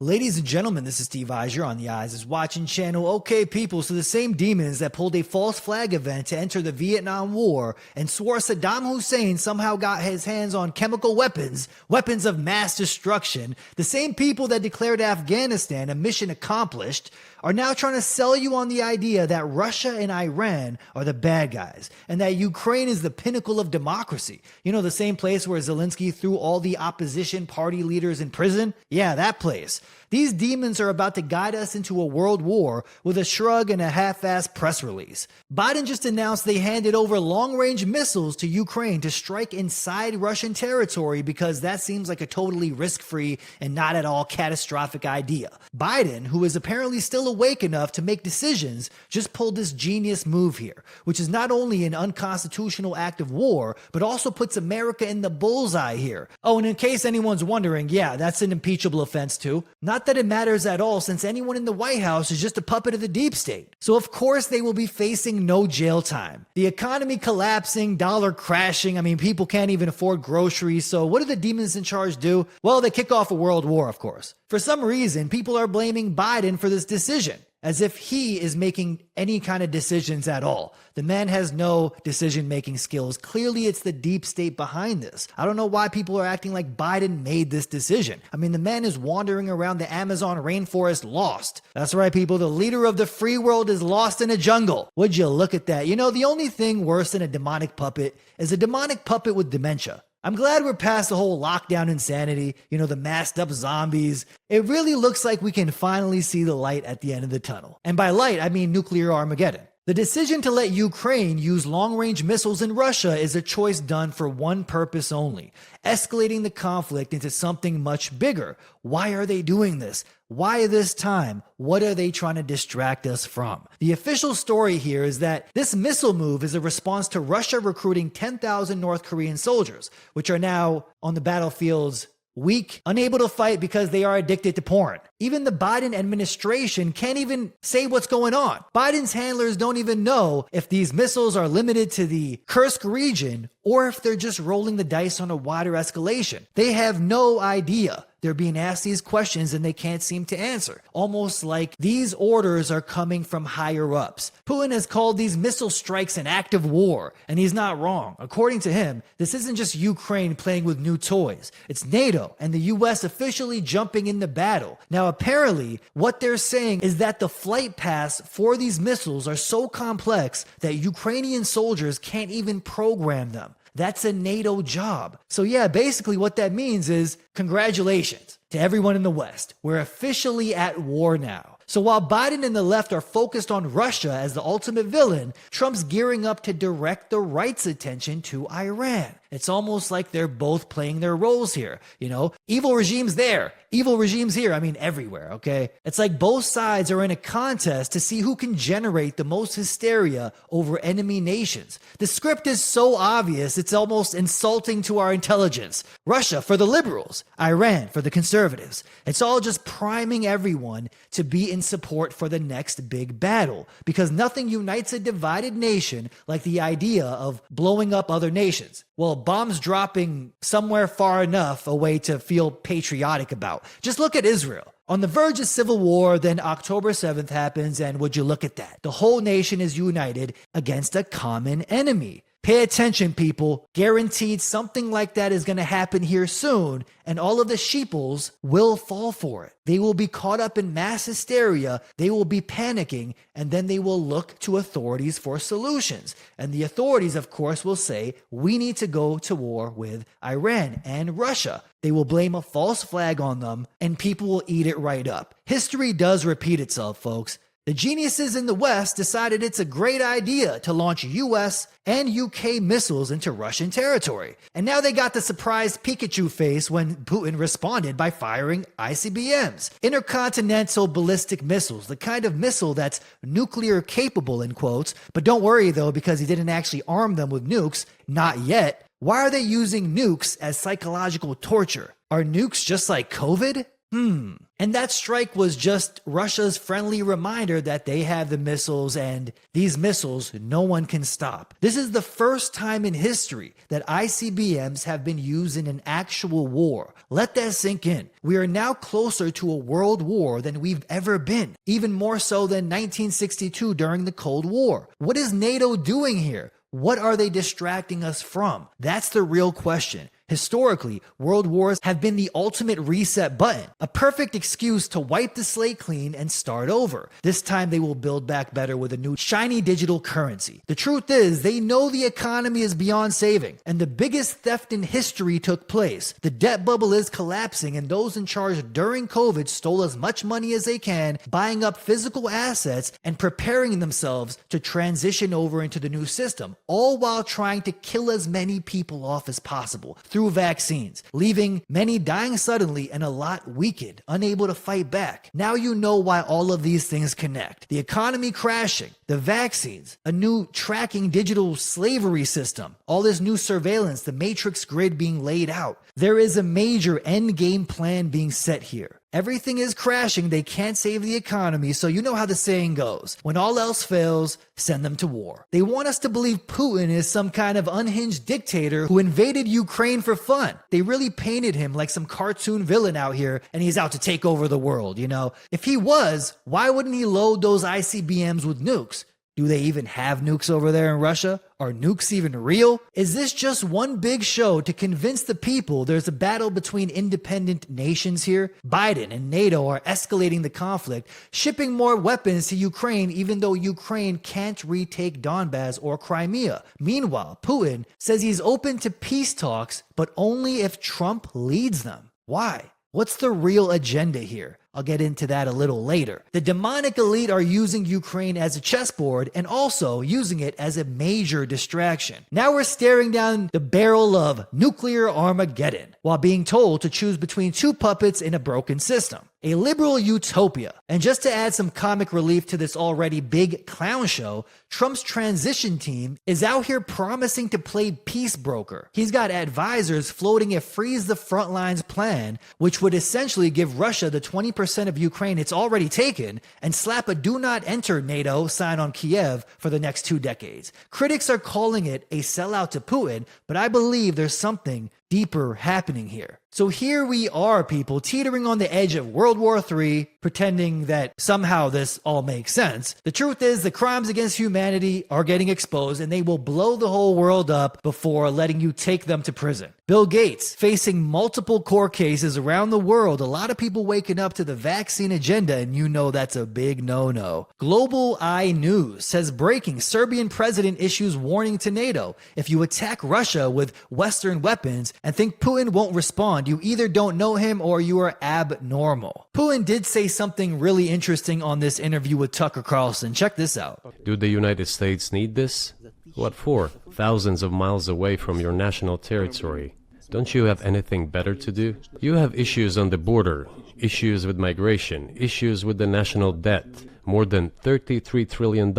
Ladies and gentlemen, this is Steve Eyes. You're on the Eyes is Watching channel. Okay, people, so the same demons that pulled a false flag event to enter the Vietnam War and swore Saddam Hussein somehow got his hands on chemical weapons, weapons of mass destruction, the same people that declared Afghanistan a mission accomplished, are now trying to sell you on the idea that Russia and Iran are the bad guys and that Ukraine is the pinnacle of democracy. You know, the same place where Zelensky threw all the opposition party leaders in prison? Yeah, that place. These demons are about to guide us into a world war with a shrug and a half-assed press release. Biden just announced they handed over long-range missiles to Ukraine to strike inside Russian territory because that seems like a totally risk-free and not at all catastrophic idea. Biden, who is apparently still awake enough to make decisions, just pulled this genius move here, which is not only an unconstitutional act of war, but also puts America in the bullseye here. Oh, and in case anyone's wondering, yeah, that's an impeachable offense too. Not that it matters at all, since anyone in the White House is just a puppet of the deep state. So of course they will be facing no jail time. The economy collapsing, dollar crashing, I mean, people can't even afford groceries, so what do the demons in charge do? Well, they kick off a world war, of course. For some reason, people are blaming Biden for this decision, as if he is making any kind of decisions at all. The man has no decision-making skills. Clearly, it's the deep state behind this. I don't know why people are acting like Biden made this decision. I mean, the man is wandering around the Amazon rainforest lost. That's right, people. The leader of the free world is lost in a jungle. Would you look at that? You know, the only thing worse than a demonic puppet is a demonic puppet with dementia. I'm glad we're past the whole lockdown insanity, you know, the masked up zombies. It really looks like we can finally see the light at the end of the tunnel. And by light, I mean nuclear Armageddon. The decision to let Ukraine use long-range missiles in Russia is a choice done for one purpose only: escalating the conflict into something much bigger. Why are they doing this? Why this time? What are they trying to distract us from? The official story here is that this missile move is a response to Russia recruiting 10,000 North Korean soldiers, which are now on the battlefields weak, unable to fight because they are addicted to porn. Even the Biden administration can't even say what's going on. Biden's handlers don't even know if these missiles are limited to the Kursk region or if they're just rolling the dice on a wider escalation. They have no idea. They're being asked these questions and they can't seem to answer. Almost like these orders are coming from higher ups. Putin has called these missile strikes an act of war, and he's not wrong. According to him, this isn't just Ukraine playing with new toys. It's NATO and the US officially jumping in the battle. Now, apparently, what they're saying is that the flight paths for these missiles are so complex that Ukrainian soldiers can't even program them. That's a NATO job. So yeah, basically what that means is congratulations to everyone in the West. We're officially at war now. So while Biden and the left are focused on Russia as the ultimate villain, Trump's gearing up to direct the right's attention to Iran. It's almost like they're both playing their roles here. You know, evil regimes there, evil regimes here. I mean, everywhere, okay? It's like both sides are in a contest to see who can generate the most hysteria over enemy nations. The script is so obvious, it's almost insulting to our intelligence. Russia for the liberals, Iran for the conservatives. It's all just priming everyone to be in support for the next big battle, because nothing unites a divided nation like the idea of blowing up other nations. Well, bombs dropping somewhere far enough away to feel patriotic about. Just look at Israel. On the verge of civil war, then October 7th happens, and would you look at that? The whole nation is united against a common enemy. Pay attention, people. Guaranteed something like that is going to happen here soon, and all of the sheeples will fall for it. They will be caught up in mass hysteria, they will be panicking, and then they will look to authorities for solutions. And the authorities, of course, will say, we need to go to war with Iran and Russia. They will blame a false flag on them, and people will eat it right up. History does repeat itself, folks. The geniuses in the West decided it's a great idea to launch US and UK missiles into Russian territory. And now they got the surprised Pikachu face when Putin responded by firing ICBMs, intercontinental ballistic missiles, the kind of missile that's nuclear capable in quotes. But don't worry though, because he didn't actually arm them with nukes, not yet. Why are they using nukes as psychological torture? Are nukes just like COVID? And that strike was just Russia's friendly reminder that they have the missiles, and these missiles no one can stop. This is the first time in history that ICBMs have been used in an actual war. Let that sink in. We are now closer to a world war than we've ever been, even more so than 1962 during the Cold War. What is NATO doing here? What are they distracting us from? That's the real question. Historically, world wars have been the ultimate reset button, a perfect excuse to wipe the slate clean and start over. This time they will build back better with a new shiny digital currency. The truth is, they know the economy is beyond saving, and the biggest theft in history took place. The debt bubble is collapsing, and those in charge during COVID stole as much money as they can, buying up physical assets and preparing themselves to transition over into the new system, all while trying to kill as many people off as possible through vaccines, leaving many dying suddenly and a lot weakened, unable to fight back. Now you know why all of these things connect. The economy crashing, the vaccines, a new tracking digital slavery system, all this new surveillance, the matrix grid being laid out. There is a major end game plan being set here. Everything is crashing, they can't save the economy, so you know how the saying goes. When all else fails, send them to war. They want us to believe Putin is some kind of unhinged dictator who invaded Ukraine for fun. They really painted him like some cartoon villain out here, and he's out to take over the world, you know? If he was, why wouldn't he load those ICBMs with nukes? Do they even have nukes over there in Russia? Are nukes even real? Is this just one big show to convince the people there's a battle between independent nations here? Biden and NATO are escalating the conflict, shipping more weapons to Ukraine even though Ukraine can't retake Donbass or Crimea. Meanwhile, Putin says he's open to peace talks, but only if Trump leads them. Why? What's the real agenda here? I'll get into that a little later. The demonic elite are using Ukraine as a chessboard and also using it as a major distraction. Now we're staring down the barrel of nuclear Armageddon while being told to choose between two puppets in a broken system. A liberal utopia. And just to add some comic relief to this already big clown show, Trump's transition team is out here promising to play peace broker. He's got advisors floating a freeze the front lines plan, which would essentially give Russia the 20% of Ukraine it's already taken and slap a do not enter NATO sign on Kiev for the next 2 decades. Critics are calling it a sellout to Putin, but I believe there's something deeper happening here. So here we are, people, teetering on the edge of World War III, pretending that somehow this all makes sense. The truth is the crimes against humanity are getting exposed and they will blow the whole world up before letting you take them to prison. Bill Gates facing multiple court cases around the world. A lot of people waking up to the vaccine agenda, and you know that's a big no-no. Global Eye News says breaking Serbian president issues warning to NATO. If you attack Russia with Western weapons and think Putin won't respond, you either don't know him or you are abnormal. Putin did say something really interesting on this interview with Tucker Carlson. Check this out. Do the United States need this? What for? Thousands of miles away from your national territory. Don't you have anything better to do? You have issues on the border, issues with migration, issues with the national debt, more than $33 trillion.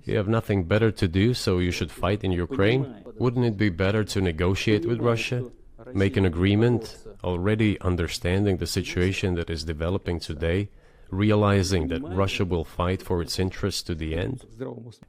You have nothing better to do, so you should fight in Ukraine? Wouldn't it be better to negotiate with Russia? Make an agreement, already understanding the situation that is developing today, realizing that Russia will fight for its interests to the end,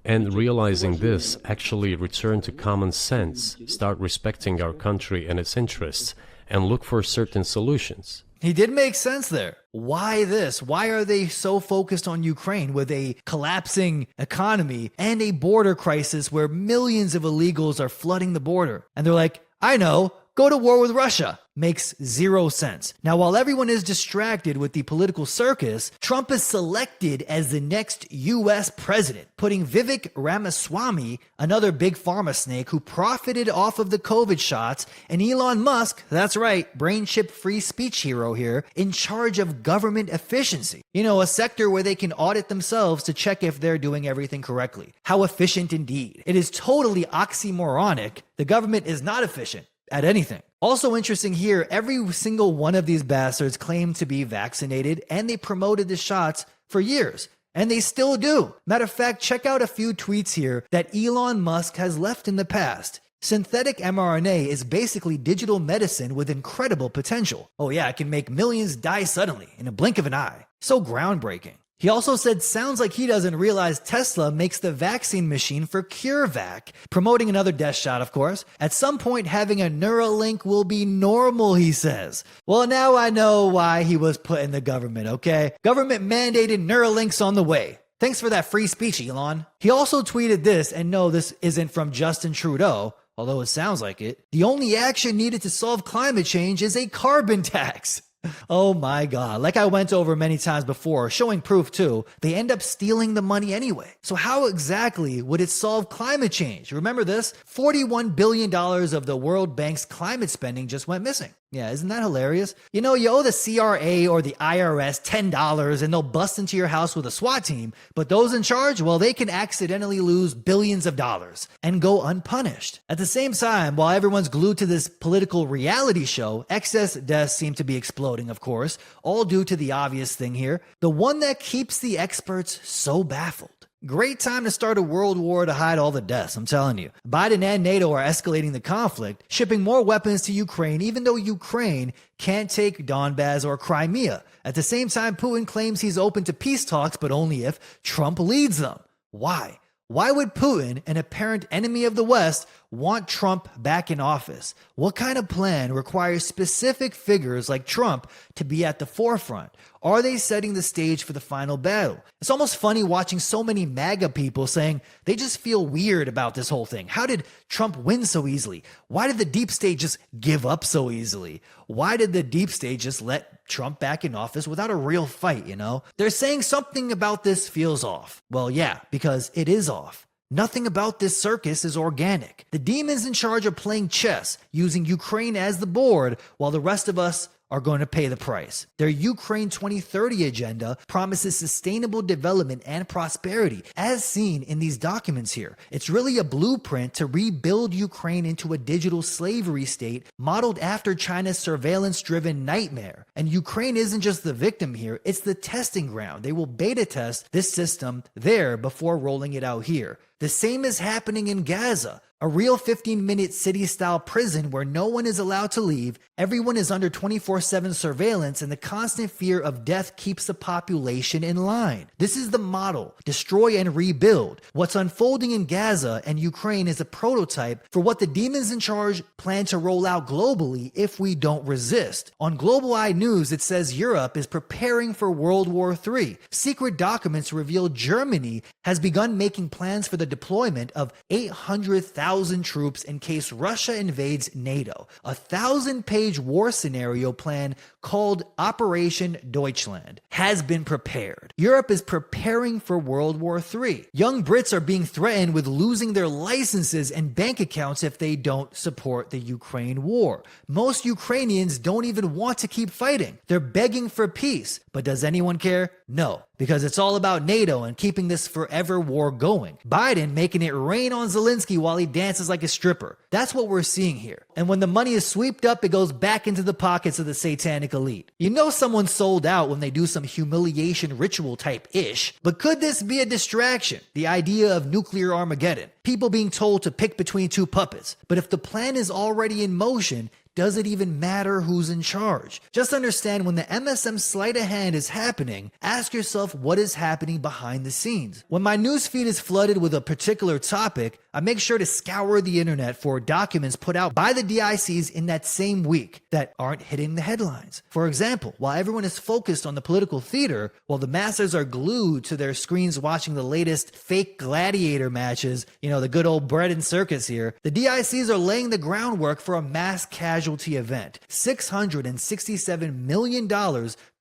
and realizing this, actually return to common sense, start respecting our country and its interests, and look for certain solutions. He did make sense there. Why this? Why are they so focused on Ukraine with a collapsing economy and a border crisis where millions of illegals are flooding the border? And they're like, I know, go to war with Russia. Makes zero sense. Now, while everyone is distracted with the political circus, Trump is selected as the next U.S. president, putting Vivek Ramaswamy, another big pharma snake who profited off of the COVID shots, and Elon Musk, that's right, brain chip free speech hero here, in charge of government efficiency. You know, a sector where they can audit themselves to check if they're doing everything correctly. How efficient indeed. It is totally oxymoronic. The government is not efficient at anything. Also interesting here, every single one of these bastards claimed to be vaccinated and they promoted the shots for years. And they still do. Matter of fact, check out a few tweets here that Elon Musk has left in the past. Synthetic mRNA is basically digital medicine with incredible potential. Oh yeah, it can make millions die suddenly in a blink of an eye. So groundbreaking. He also said sounds like he doesn't realize Tesla makes the vaccine machine for CureVac, promoting another death shot, of course. At some point, having a Neuralink will be normal, he says. Well, now I know why he was put in the government, okay? Government mandated Neuralinks on the way. Thanks for that free speech, Elon. He also tweeted this, and no, this isn't from Justin Trudeau, although it sounds like it. The only action needed to solve climate change is a carbon tax. Oh my God. Like I went over many times before, showing proof too, they end up stealing the money anyway. So how exactly would it solve climate change? Remember this? $41 billion of the World Bank's climate spending just went missing. Yeah, isn't that hilarious? You know, you owe the CRA or the IRS $10 and they'll bust into your house with a SWAT team, but those in charge, well, they can accidentally lose billions of dollars and go unpunished. At the same time, while everyone's glued to this political reality show, excess deaths seem to be exploding, of course, all due to the obvious thing here, the one that keeps the experts so baffled. Great time to start a world war to hide all the deaths, I'm telling you. Biden and NATO are escalating the conflict, shipping more weapons to Ukraine, even though Ukraine can't take Donbas or Crimea. At the same time, Putin claims he's open to peace talks, but only if Trump leads them. Why? Why would Putin, an apparent enemy of the West, want Trump back in office? What kind of plan requires specific figures like Trump to be at the forefront? Are they setting the stage for the final battle? It's almost funny watching so many MAGA people saying they just feel weird about this whole thing. How did Trump win so easily? Why did the deep state just give up so easily? Why did the deep state just let Trump back in office without a real fight, you know? They're saying something about this feels off. Well, yeah, because it is off. Nothing about this circus is organic. The demons in charge are playing chess, using Ukraine as the board, while the rest of us are going to pay the price. Their Ukraine 2030 agenda promises sustainable development and prosperity, as seen in these documents here. It's really a blueprint to rebuild Ukraine into a digital slavery state modeled after China's surveillance-driven nightmare. And Ukraine isn't just the victim here, it's the testing ground. They will beta test this system there before rolling it out here. The same is happening in Gaza, a real 15-minute city-style prison where no one is allowed to leave, everyone is under 24/7 surveillance, and the constant fear of death keeps the population in line. This is the model: destroy and rebuild. What's unfolding in Gaza and Ukraine is a prototype for what the demons in charge plan to roll out globally if we don't resist. On Global Eye News, it says Europe is preparing for World War III. Secret documents reveal Germany has begun making plans for the deployment of 800,000 troops in case Russia invades NATO. A 1,000-page war scenario plan called Operation Deutschland has been prepared. Europe is preparing for World War III. Young Brits are being threatened with losing their licenses and bank accounts if they don't support the Ukraine war. Most Ukrainians don't even want to keep fighting. They're begging for peace. But does anyone care? No, because it's all about NATO and keeping this forever war going. Biden making it rain on Zelensky while he dances like a stripper. That's what we're seeing here. And when the money is swept up, it goes back into the pockets of the satanic elite. You know someone's sold out when they do some humiliation ritual type ish. But could this be a distraction? The idea of nuclear Armageddon. People being told to pick between two puppets. But if the plan is already in motion, does it even matter who's in charge? Just understand when the MSM sleight of hand is happening, ask yourself what is happening behind the scenes. When my newsfeed is flooded with a particular topic, I make sure to scour the internet for documents put out by the DICs in that same week that aren't hitting the headlines. For example, while everyone is focused on the political theater, while the masses are glued to their screens watching the latest fake gladiator matches, the good old bread and circus here, the DICs are laying the groundwork for a mass casualty event. $667 million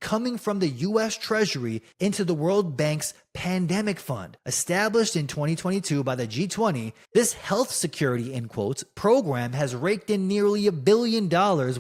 coming from the U.S. Treasury into the World Bank's Pandemic Fund. Established in 2022 by the G20, this health security, in quotes, program has raked in nearly $1 billion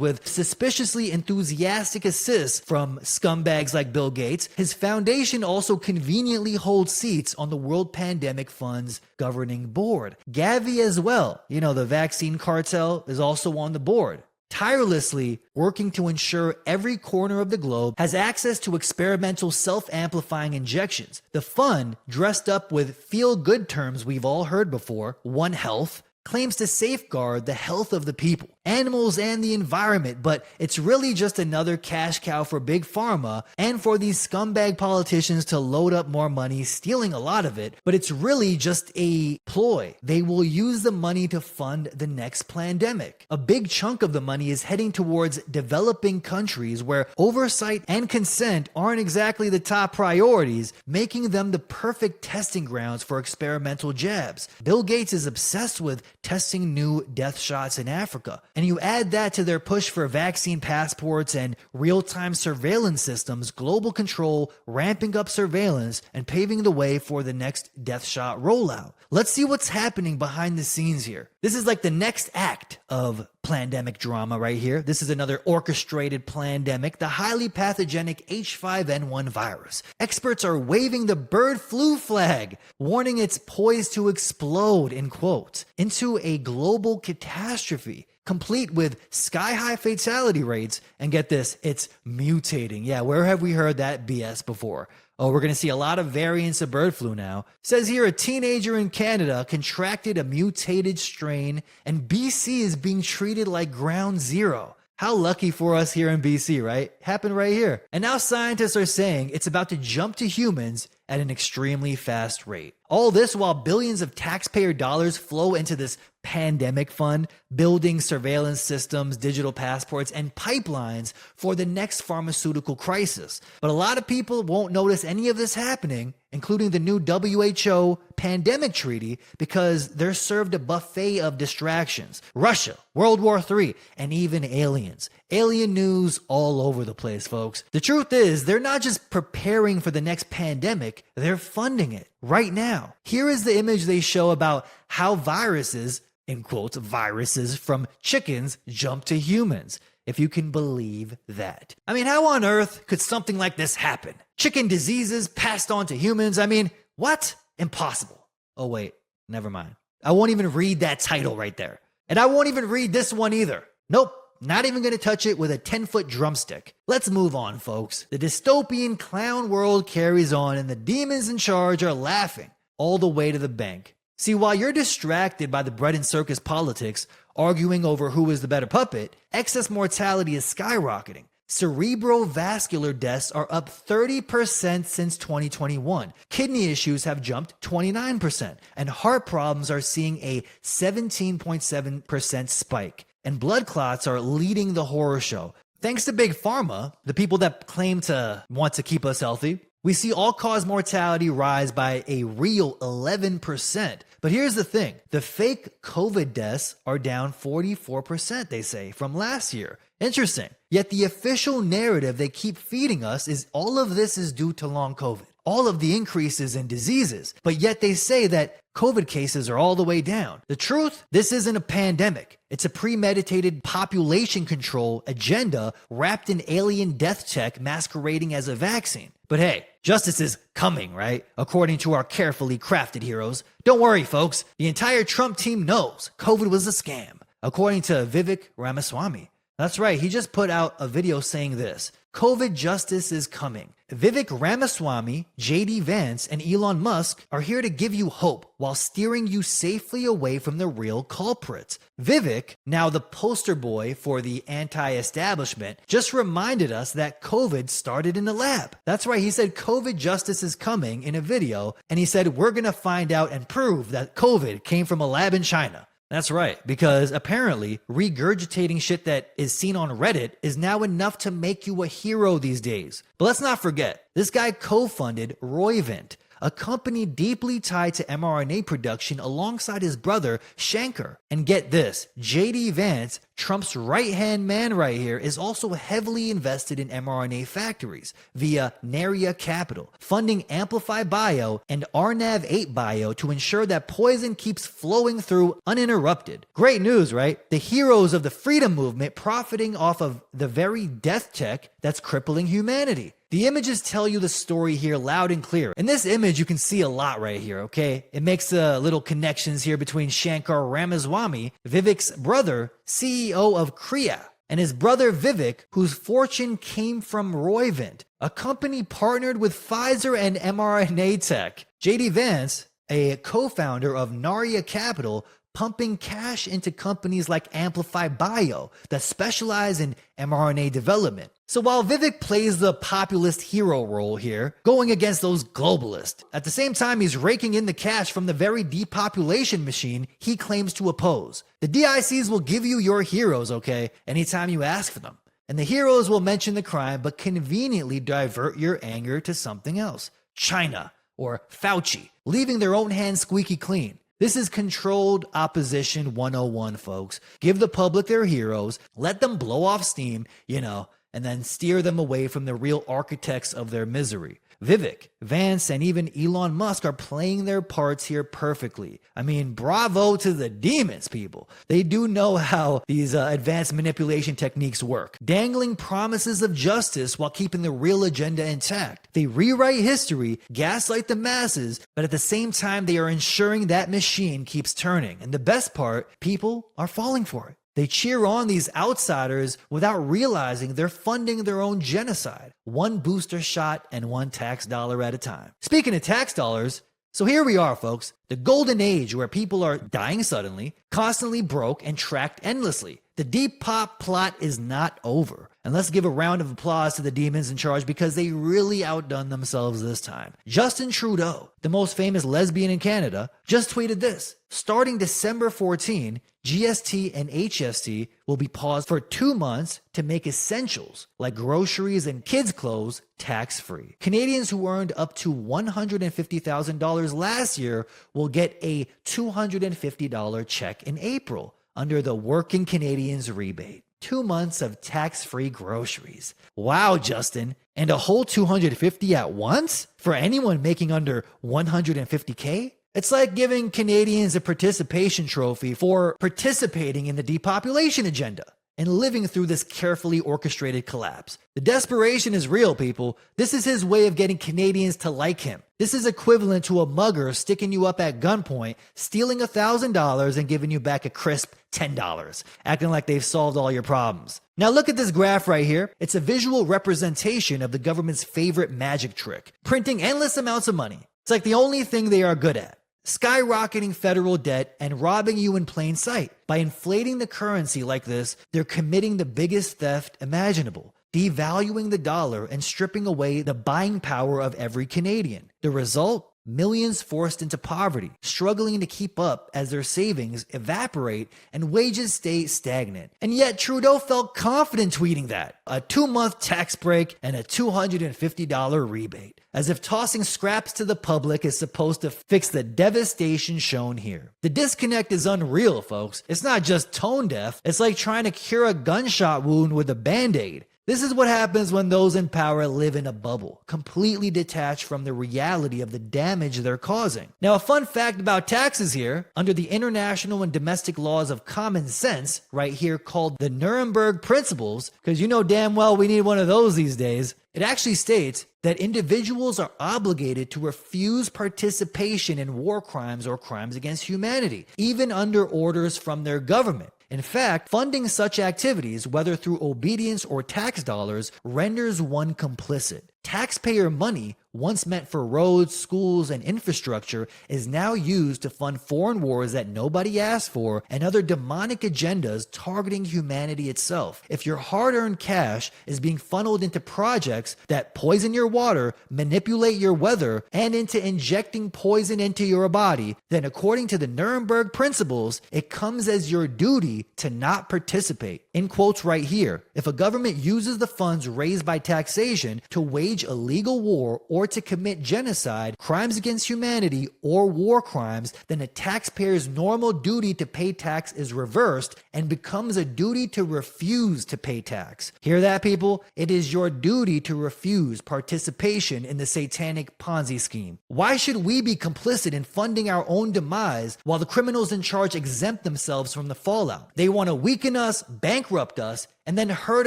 with suspiciously enthusiastic assists from scumbags like Bill Gates. His foundation also conveniently holds seats on the World Pandemic Fund's governing board. Gavi as well, the vaccine cartel, is also on the board, tirelessly working to ensure every corner of the globe has access to experimental self-amplifying injections. The fund, dressed up with feel-good terms we've all heard before, One Health, claims to safeguard the health of the people, animals, and the environment, but it's really just another cash cow for Big Pharma and for these scumbag politicians to load up more money, stealing a lot of it, but it's really just a ploy. They will use the money to fund the next pandemic. A big chunk of the money is heading towards developing countries where oversight and consent aren't exactly the top priorities, making them the perfect testing grounds for experimental jabs. Bill Gates is obsessed with testing new death shots in Africa. And you add that to their push for vaccine passports and real-time surveillance systems, global control, ramping up surveillance, and paving the way for the next death shot rollout. Let's see what's happening behind the scenes here. This is like the next act of plandemic drama right here. This is another orchestrated plandemic, the highly pathogenic H5N1 virus. Experts are waving the bird flu flag, warning it's poised to explode, in quotes, into a global catastrophe, complete with sky-high fatality rates. And get this, it's mutating. Yeah, where have we heard that BS before? Oh, we're going to see a lot of variants of bird flu now. Says here a teenager in Canada contracted a mutated strain, and BC is being treated like ground zero. How lucky for us here in BC, right? Happened right here. And now scientists are saying it's about to jump to humans at an extremely fast rate. All this while billions of taxpayer dollars flow into this pandemic fund, building surveillance systems, digital passports, and pipelines for the next pharmaceutical crisis. But a lot of people won't notice any of this happening, including the new WHO pandemic treaty, because they're served a buffet of distractions. Russia, World War III, and even aliens. Alien news all over the place, folks. The truth is, they're not just preparing for the next pandemic, they're funding it right now. Here is the image they show about how viruses, in quotes, viruses from chickens jump to humans. If you can believe that. I mean, how on earth could something like this happen? Chicken diseases passed on to humans? I mean, what? Impossible. Oh wait, never mind. I won't even read that title right there. And I won't even read this one either. Nope. Not even going to touch it with a 10-foot drumstick. Let's move on, folks. The dystopian clown world carries on and the demons in charge are laughing all the way to the bank. See, while you're distracted by the bread and circus politics, arguing over who is the better puppet, excess mortality is skyrocketing. Cerebrovascular deaths are up 30% since 2021. Kidney issues have jumped 29%, and heart problems are seeing a 17.7% spike. And blood clots are leading the horror show. Thanks to Big Pharma, the people that claim to want to keep us healthy, we see all-cause mortality rise by a real 11%. But here's the thing. The fake COVID deaths are down 44%, they say, from last year. Interesting. Yet the official narrative they keep feeding us is all of this is due to long COVID. All of the increases in diseases. But yet they say that COVID cases are all the way down. The truth? This isn't a pandemic. It's a premeditated population control agenda wrapped in alien death tech masquerading as a vaccine. But hey, justice is coming, right? According to our carefully crafted heroes. Don't worry, folks. The entire Trump team knows COVID was a scam. According to Vivek Ramaswamy. That's right, he just put out a video saying this. COVID justice is coming. Vivek Ramaswamy, JD Vance, and Elon Musk are here to give you hope while steering you safely away from the real culprits. Vivek, now the poster boy for the anti-establishment, just reminded us that COVID started in a lab. That's right, he said COVID justice is coming in a video, and he said we're gonna find out and prove that COVID came from a lab in China. That's right, because apparently regurgitating shit that is seen on Reddit is now enough to make you a hero these days. But let's not forget, this guy co-funded Roivant, a company deeply tied to mRNA production alongside his brother Shankar. And get this, JD Vance, Trump's right-hand man right here, is also heavily invested in mRNA factories via Naria Capital, funding Amplify Bio and Arnav8 Bio to ensure that poison keeps flowing through uninterrupted. Great news, right? The heroes of the freedom movement profiting off of the very death tech that's crippling humanity. The images tell you the story here loud and clear. In this image, you can see a lot right here, okay? It makes little connections here between Shankar Ramaswamy, Vivek's brother, CEO of Kriya, and his brother Vivek, whose fortune came from Roivant, a company partnered with Pfizer and mRNA tech. JD Vance, a co-founder of Naria Capital, pumping cash into companies like Amplify Bio that specialize in mRNA development. So while Vivek plays the populist hero role here, going against those globalists, at the same time he's raking in the cash from the very depopulation machine he claims to oppose. The DICs will give you your heroes, okay, anytime you ask for them. And the heroes will mention the crime but conveniently divert your anger to something else. China or Fauci, leaving their own hands squeaky clean. This is controlled opposition 101, folks. Give the public their heroes, let them blow off steam, and then steer them away from the real architects of their misery. Vivek, Vance, and even Elon Musk are playing their parts here perfectly. I mean, bravo to the demons, people. They do know how these advanced manipulation techniques work. Dangling promises of justice while keeping the real agenda intact. They rewrite history, gaslight the masses, but at the same time, they are ensuring that machine keeps turning. And the best part, people are falling for it. They cheer on these outsiders without realizing they're funding their own genocide, one booster shot and one tax dollar at a time. Speaking of tax dollars, so here we are, folks, the golden age where people are dying suddenly, constantly broke, and tracked endlessly. The Depop plot is not over. And let's give a round of applause to the demons in charge because they really outdone themselves this time. Justin Trudeau, the most famous lesbian in Canada, just tweeted this. Starting December 14, GST and HST will be paused for 2 months to make essentials like groceries and kids' clothes tax-free. Canadians who earned up to $150,000 last year will get a $250 check in April under the Working Canadians rebate. 2 months of tax-free groceries. Wow, Justin. And a whole $250 at once? For anyone making under $150K? It's like giving Canadians a participation trophy for participating in the depopulation agenda and living through this carefully orchestrated collapse. The desperation is real, people. This is his way of getting Canadians to like him. This is equivalent to a mugger sticking you up at gunpoint, stealing $1,000 and giving you back a crisp $10, acting like they've solved all your problems. Now look at this graph right here. It's a visual representation of the government's favorite magic trick, printing endless amounts of money. It's like the only thing they are good at. Skyrocketing federal debt and robbing you in plain sight. By inflating the currency like this, they're committing the biggest theft imaginable, devaluing the dollar and stripping away the buying power of every Canadian. The result? Millions forced into poverty, struggling to keep up as their savings evaporate and wages stay stagnant. And yet Trudeau felt confident tweeting that. A 2-month tax break and a $250 rebate. As if tossing scraps to the public is supposed to fix the devastation shown here. The disconnect is unreal, folks. It's not just tone deaf. It's like trying to cure a gunshot wound with a Band-Aid. This is what happens when those in power live in a bubble, completely detached from the reality of the damage they're causing. Now, a fun fact about taxes here, under the international and domestic laws of common sense, right here called the Nuremberg Principles, because you know damn well we need one of those these days, it actually states that individuals are obligated to refuse participation in war crimes or crimes against humanity, even under orders from their government. In fact, funding such activities, whether through obedience or tax dollars, renders one complicit. Taxpayer money, once meant for roads, schools, and infrastructure, is now used to fund foreign wars that nobody asked for and other demonic agendas targeting humanity itself. If your hard-earned cash is being funneled into projects that poison your water, manipulate your weather, and into injecting poison into your body, then according to the Nuremberg Principles, it comes as your duty to not participate. In quotes right here, if a government uses the funds raised by taxation to wage a legal war or to commit genocide, crimes against humanity, or war crimes, then a taxpayer's normal duty to pay tax is reversed and becomes a duty to refuse to pay tax. Hear that, people? It is your duty to refuse participation in the satanic Ponzi scheme. Why should we be complicit in funding our own demise while the criminals in charge exempt themselves from the fallout? They want to weaken us, bankrupt us, and then herd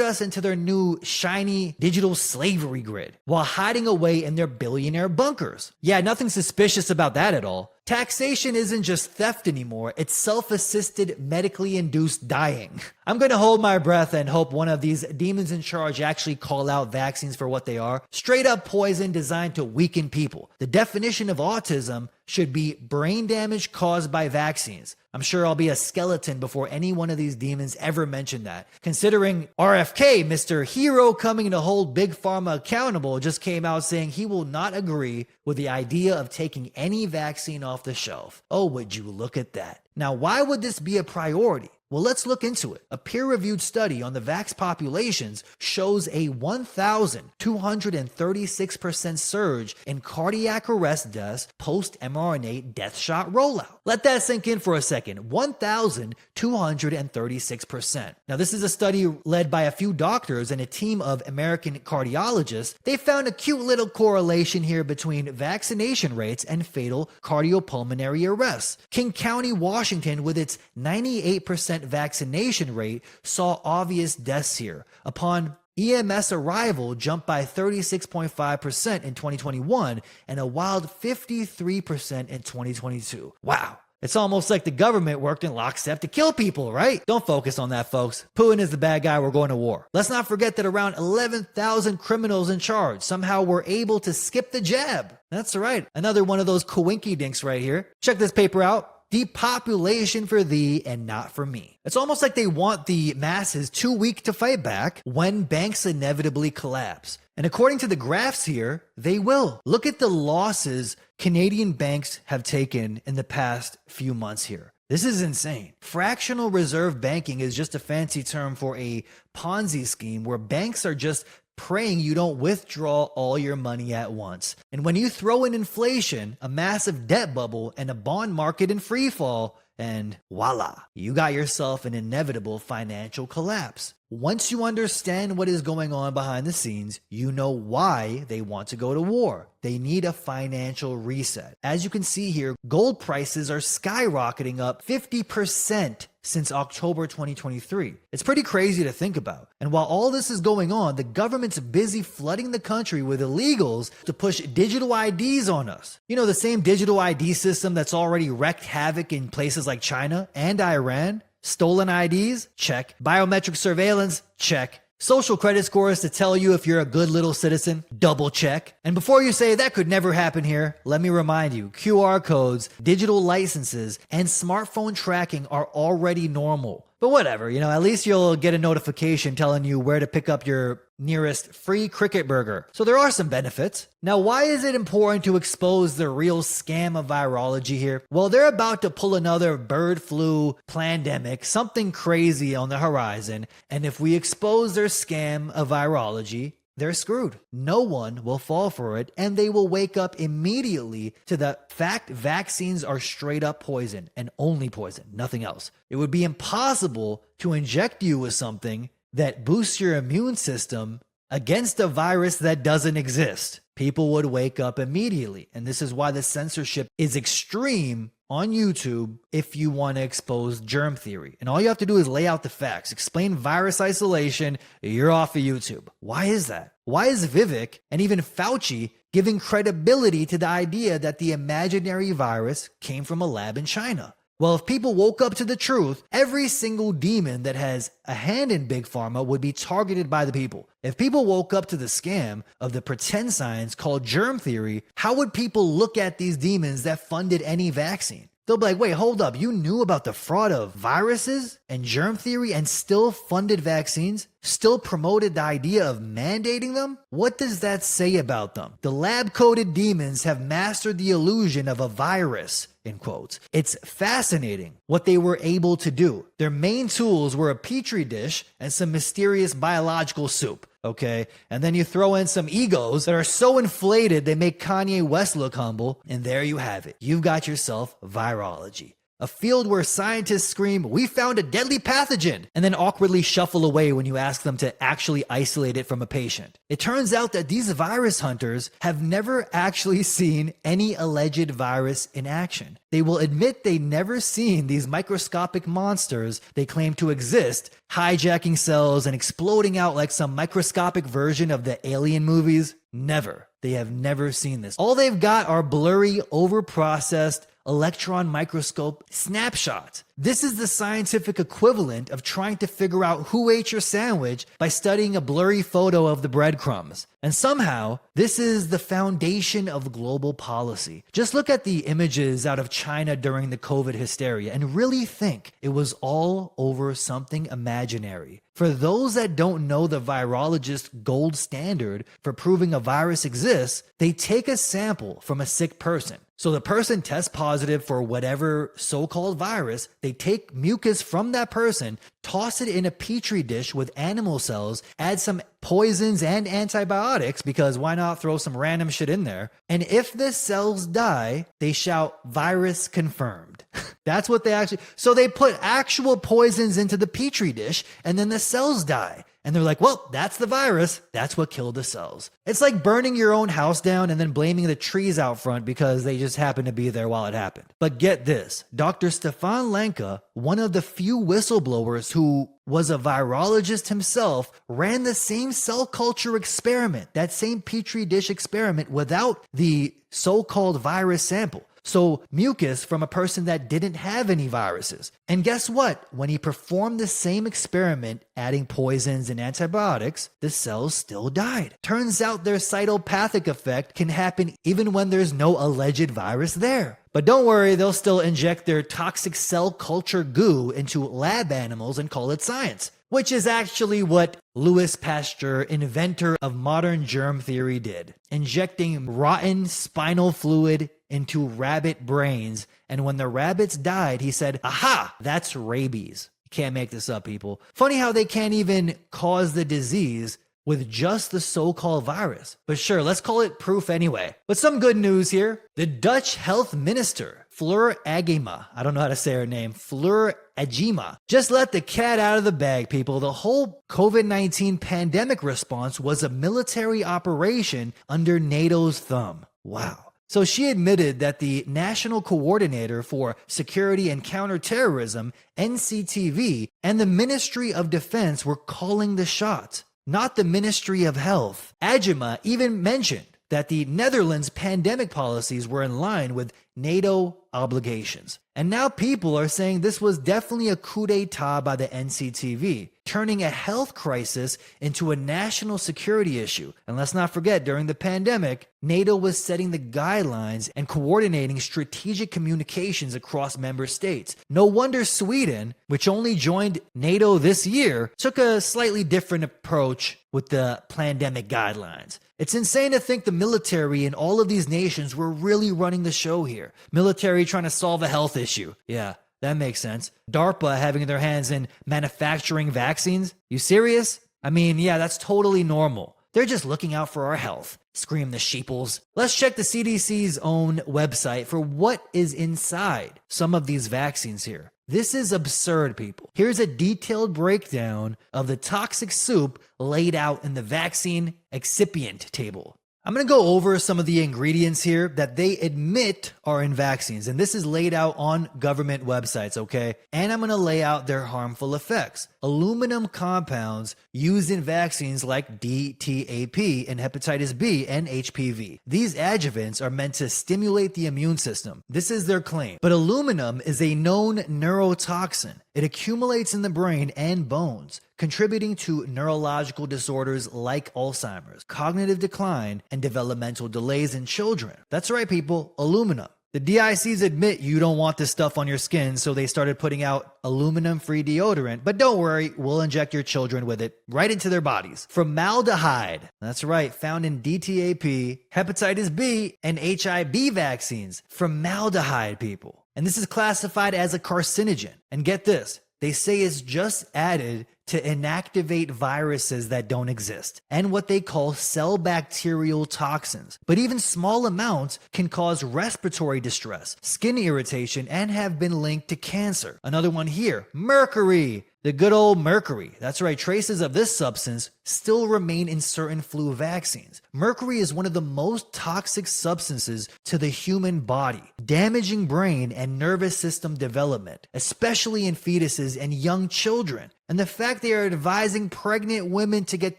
us into their new shiny digital slavery grid while hiding away in their billionaire bunkers. Yeah, nothing suspicious about that at all. Taxation isn't just theft anymore, it's self-assisted, medically induced dying. I'm gonna hold my breath and hope one of these demons in charge actually call out vaccines for what they are. Straight up poison designed to weaken people. The definition of autism should be brain damage caused by vaccines. I'm sure I'll be a skeleton before any one of these demons ever mention that. Considering RFK, Mr. Hero coming to hold Big Pharma accountable, just came out saying he will not agree with the idea of taking any vaccine off the shelf. Oh, would you look at that? Now, why would this be a priority? Well, let's look into it. A peer-reviewed study on the vax populations shows a 1,236% surge in cardiac arrest deaths post-mRNA death shot rollout. Let that sink in for a second. 1,236%. Now, this is a study led by a few doctors and a team of American cardiologists. They found a cute little correlation here between vaccination rates and fatal cardiopulmonary arrests. King County, Washington, with its 98% vaccination rate, saw obvious deaths here. Upon EMS arrival jumped by 36.5% in 2021 and a wild 53% in 2022. Wow. It's almost like the government worked in lockstep to kill people, right? Don't focus on that, folks. Putin is the bad guy. We're going to war. Let's not forget that around 11,000 criminals in charge somehow were able to skip the jab. That's right. Another one of those coinky dinks right here. Check this paper out. Depopulation for thee and not for me. It's almost like they want the masses too weak to fight back when banks inevitably collapse. And according to the graphs here, they will. Look at the losses Canadian banks have taken in the past few months here. This is insane. Fractional reserve banking is just a fancy term for a Ponzi scheme where banks are just praying you don't withdraw all your money at once. And when you throw in inflation, a massive debt bubble, and a bond market in free fall, and voila, you got yourself an inevitable financial collapse. Once you understand what is going on behind the scenes, you know why they want to go to war. They need a financial reset. As you can see here, gold prices are skyrocketing up 50% since October 2023. It's pretty crazy to think about. And while all this is going on, the government's busy flooding the country with illegals to push digital IDs on us. You know, the same digital ID system that's already wreaked havoc in places like China and Iran. Stolen IDs? Check. Biometric surveillance? Check. Social credit scores to tell you if you're a good little citizen? Double check. And before you say that could never happen here, let me remind you, QR codes, digital licenses, and smartphone tracking are already normal. But whatever, at least you'll get a notification telling you where to pick up your nearest free cricket burger. So there are some benefits. Now, why is it important to expose the real scam of virology here? Well, they're about to pull another bird flu pandemic, something crazy on the horizon. And if we expose their scam of virology, they're screwed. No one will fall for it, and they will wake up immediately to the fact vaccines are straight up poison and only poison, nothing else. It would be impossible to inject you with something that boosts your immune system against a virus that doesn't exist. People would wake up immediately, and this is why the censorship is extreme on YouTube if you want to expose germ theory. And all you have to do is lay out the facts, explain virus isolation, you're off of YouTube. Why is that? Why is Vivek and even Fauci giving credibility to the idea that the imaginary virus came from a lab in China? Well, if people woke up to the truth, every single demon that has a hand in Big Pharma would be targeted by the people. If people woke up to the scam of the pretend science called germ theory, how would people look at these demons that funded any vaccine? They'll be like, wait, hold up. You knew about the fraud of viruses and germ theory and still funded vaccines? Still promoted the idea of mandating them? What does that say about them? The lab-coated demons have mastered the illusion of a virus, in quotes. It's fascinating what they were able to do. Their main tools were a petri dish and some mysterious biological soup. Okay, and then you throw in some egos that are so inflated they make Kanye West look humble, and there you have it. You've got yourself virology. A field where scientists scream, "We found a deadly pathogen," and then awkwardly shuffle away when you ask them to actually isolate it from a patient. It turns out that these virus hunters have never actually seen any alleged virus in action. They will admit they never seen these microscopic monsters they claim to exist, hijacking cells and exploding out like some microscopic version of the Alien movies. Never. They have never seen this. All they've got are blurry, overprocessed, electron microscope snapshots. This is the scientific equivalent of trying to figure out who ate your sandwich by studying a blurry photo of the breadcrumbs. And somehow, this is the foundation of global policy. Just look at the images out of China during the COVID hysteria and really think it was all over something imaginary. For those that don't know the virologist's gold standard for proving a virus exists, they take a sample from a sick person. So the person tests positive for whatever so-called virus, they take mucus from that person, toss it in a petri dish with animal cells, add some poisons and antibiotics, because why not throw some random shit in there? And if the cells die, they shout, virus confirmed. That's what they actually, so they put actual poisons into the petri dish and then the cells die. And they're like, well, that's the virus. That's what killed the cells. It's like burning your own house down and then blaming the trees out front because they just happened to be there while it happened. But get this, Dr. Stefan Lenka, one of the few whistleblowers who was a virologist himself, ran the same cell culture experiment, that same petri dish experiment without the so-called virus sample. So mucus from a person that didn't have any viruses. And guess what? When he performed the same experiment, adding poisons and antibiotics, the cells still died. Turns out their cytopathic effect can happen even when there's no alleged virus there. But don't worry, they'll still inject their toxic cell culture goo into lab animals and call it science. Which is actually what Louis Pasteur, inventor of modern germ theory, did. Injecting rotten spinal fluid into rabbit brains, and when the rabbits died, he said, aha, that's rabies. Can't make this up, people. Funny how they can't even cause the disease with just the so-called virus. But sure, let's call it proof anyway. But some good news here. The Dutch health minister, Fleur Agema, I don't know how to say her name, Fleur Agema, just let the cat out of the bag, people. The whole COVID-19 pandemic response was a military operation under NATO's thumb. Wow. So she admitted that the National Coordinator for Security and Counterterrorism, NCTV, and the Ministry of Defense were calling the shots, not the Ministry of Health. Agema even mentioned that the Netherlands' pandemic policies were in line with NATO obligations. And now people are saying this was definitely a coup d'etat by the NCTV, turning a health crisis into a national security issue. And let's not forget, during the pandemic, NATO was setting the guidelines and coordinating strategic communications across member states. No wonder Sweden, which only joined NATO this year, took a slightly different approach with the pandemic guidelines. It's insane to think the military in all of these nations were really running the show here. Military trying to solve a health issue. Yeah, that makes sense. DARPA having their hands in manufacturing vaccines. You serious? I mean, yeah, that's totally normal. They're just looking out for our health. Scream the sheeples. Let's check the CDC's own website for what is inside some of these vaccines here. This is absurd, people. Here's a detailed breakdown of the toxic soup laid out in the vaccine excipient table. I'm going to go over some of the ingredients here that they admit are in vaccines, and this is laid out on government websites, okay? And I'm going to lay out their harmful effects. Aluminum compounds used in vaccines like DTaP and hepatitis B and HPV. These adjuvants are meant to stimulate the immune system. This is their claim. But aluminum is a known neurotoxin. It accumulates in the brain and bones, contributing to neurological disorders like Alzheimer's, cognitive decline, and developmental delays in children. That's right, people, aluminum. The DICs admit you don't want this stuff on your skin, so they started putting out aluminum-free deodorant. But don't worry, we'll inject your children with it right into their bodies. Formaldehyde, that's right, found in DTaP, hepatitis B, and HIV vaccines. Formaldehyde, people. And this is classified as a carcinogen. And get this, they say it's just added to inactivate viruses that don't exist, and what they call cell bacterial toxins. But even small amounts can cause respiratory distress, skin irritation, and have been linked to cancer. Another one here, mercury. The good old mercury. That's right, traces of this substance still remain in certain flu vaccines. Mercury is one of the most toxic substances to the human body, damaging brain and nervous system development, especially in fetuses and young children. And the fact they are advising pregnant women to get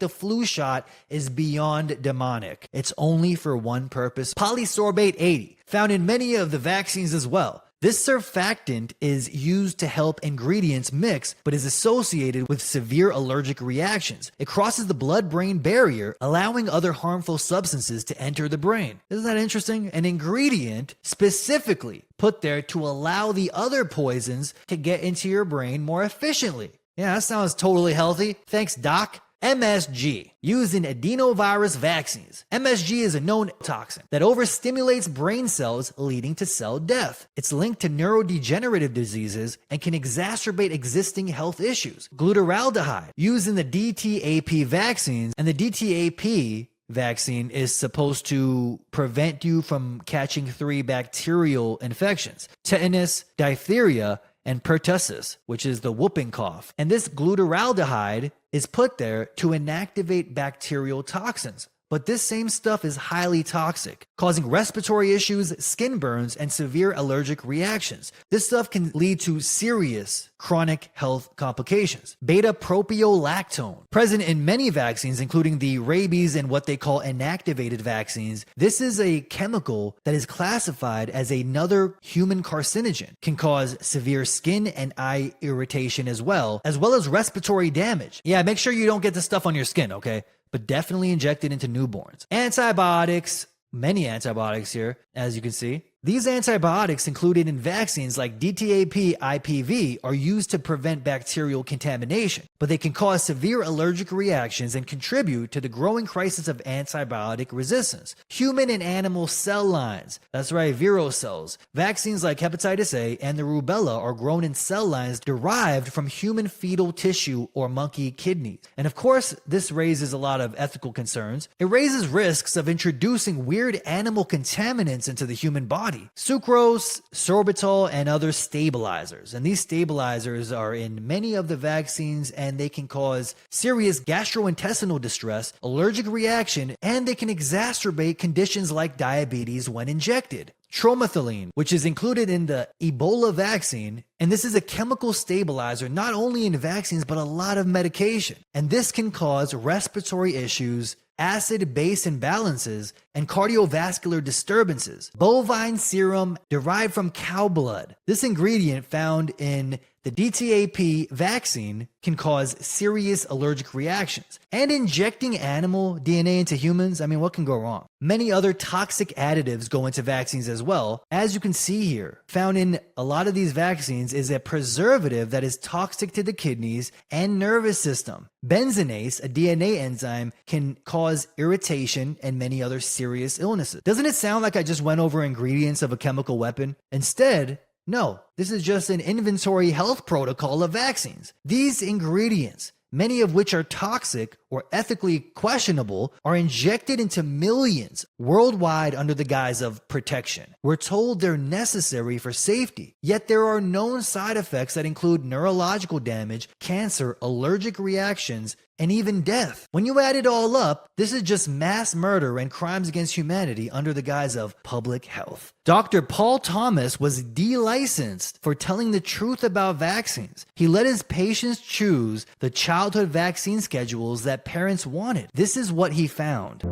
the flu shot is beyond demonic. It's only for one purpose: polysorbate 80, found in many of the vaccines as well. This surfactant is used to help ingredients mix, but is associated with severe allergic reactions. It crosses the blood-brain barrier, allowing other harmful substances to enter the brain. Isn't that interesting? An ingredient specifically put there to allow the other poisons to get into your brain more efficiently. Yeah, that sounds totally healthy. Thanks, Doc. MSG, used in adenovirus vaccines. MSG is a known toxin that overstimulates brain cells, leading to cell death. It's linked to neurodegenerative diseases and can exacerbate existing health issues. Glutaraldehyde, used in the DTaP vaccines, and the DTaP vaccine is supposed to prevent you from catching 3 bacterial infections: tetanus, diphtheria, and pertussis, which is the whooping cough. And this glutaraldehyde is put there to inactivate bacterial toxins. But this same stuff is highly toxic, causing respiratory issues, skin burns, and severe allergic reactions. This stuff can lead to serious chronic health complications. Beta-propiolactone, present in many vaccines, including the rabies and what they call inactivated vaccines. This is a chemical that is classified as another human carcinogen, can cause severe skin and eye irritation as well as respiratory damage. Yeah, make sure you don't get this stuff on your skin, okay? But definitely injected into newborns. Antibiotics, many antibiotics here, as you can see. These antibiotics included in vaccines like DTaP IPV are used to prevent bacterial contamination, but they can cause severe allergic reactions and contribute to the growing crisis of antibiotic resistance. Human and animal cell lines, that's right, vero cells. Vaccines like hepatitis A and the rubella are grown in cell lines derived from human fetal tissue or monkey kidneys. And of course, this raises a lot of ethical concerns. It raises risks of introducing weird animal contaminants into the human body. Sucrose, sorbitol, and other stabilizers. And these stabilizers are in many of the vaccines, and they can cause serious gastrointestinal distress, allergic reaction, and they can exacerbate conditions like diabetes when injected. Tromethyline, which is included in the Ebola vaccine, and this is a chemical stabilizer not only in vaccines but a lot of medication. And this can cause respiratory issues, acid-base imbalances, and cardiovascular disturbances. Bovine serum derived from cow blood. This ingredient found in the DTaP vaccine can cause serious allergic reactions. And injecting animal DNA into humans, I mean, what can go wrong? Many other toxic additives go into vaccines as well. As you can see here, found in a lot of these vaccines is a preservative that is toxic to the kidneys and nervous system. Benzonase, a DNA enzyme, can cause irritation and many other serious illnesses. Doesn't it sound like I just went over ingredients of a chemical weapon? Instead, no, this is just an inventory health protocol of vaccines. These ingredients, many of which are toxic or ethically questionable, are injected into millions worldwide under the guise of protection. We're told they're necessary for safety, yet there are known side effects that include neurological damage, cancer, allergic reactions, and even death. When you add it all up, this is just mass murder and crimes against humanity under the guise of public health. Dr. Paul Thomas was delicensed for telling the truth about vaccines. He let his patients choose the childhood vaccine schedules that parents wanted. This is what he found.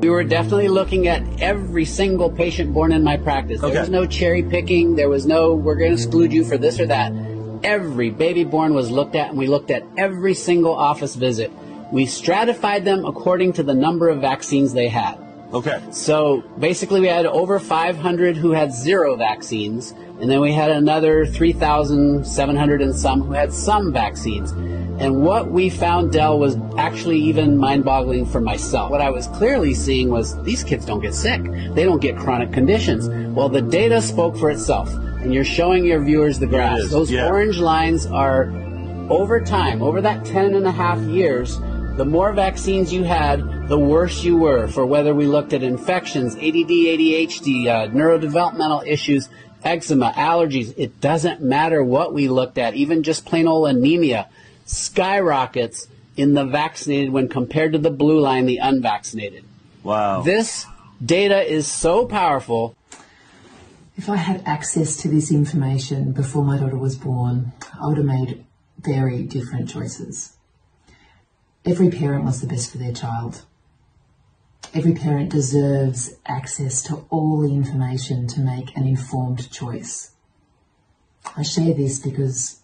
We were definitely looking at every single patient born in my practice. There was no cherry picking. There was no, we're going to exclude you for this or that. Every baby born was looked at, and we looked at every single office visit. We stratified them according to the number of vaccines they had. Okay. So basically we had over 500 who had 0 vaccines, and then we had another 3,700 and some who had some vaccines. And what we found, Del, was actually even mind-boggling for myself. What I was clearly seeing was these kids don't get sick. They don't get chronic conditions. Well, the data spoke for itself. And you're showing your viewers the graphs. Those orange lines are over time, over that 10.5 years, the more vaccines you had, the worse you were for whether we looked at infections, ADD, ADHD, neurodevelopmental issues, eczema, allergies. It doesn't matter what we looked at, even just plain old anemia skyrockets in the vaccinated when compared to the blue line, the unvaccinated. Wow. This data is so powerful. If I had access to this information before my daughter was born, I would have made very different choices. Every parent wants the best for their child. Every parent deserves access to all the information to make an informed choice. I share this because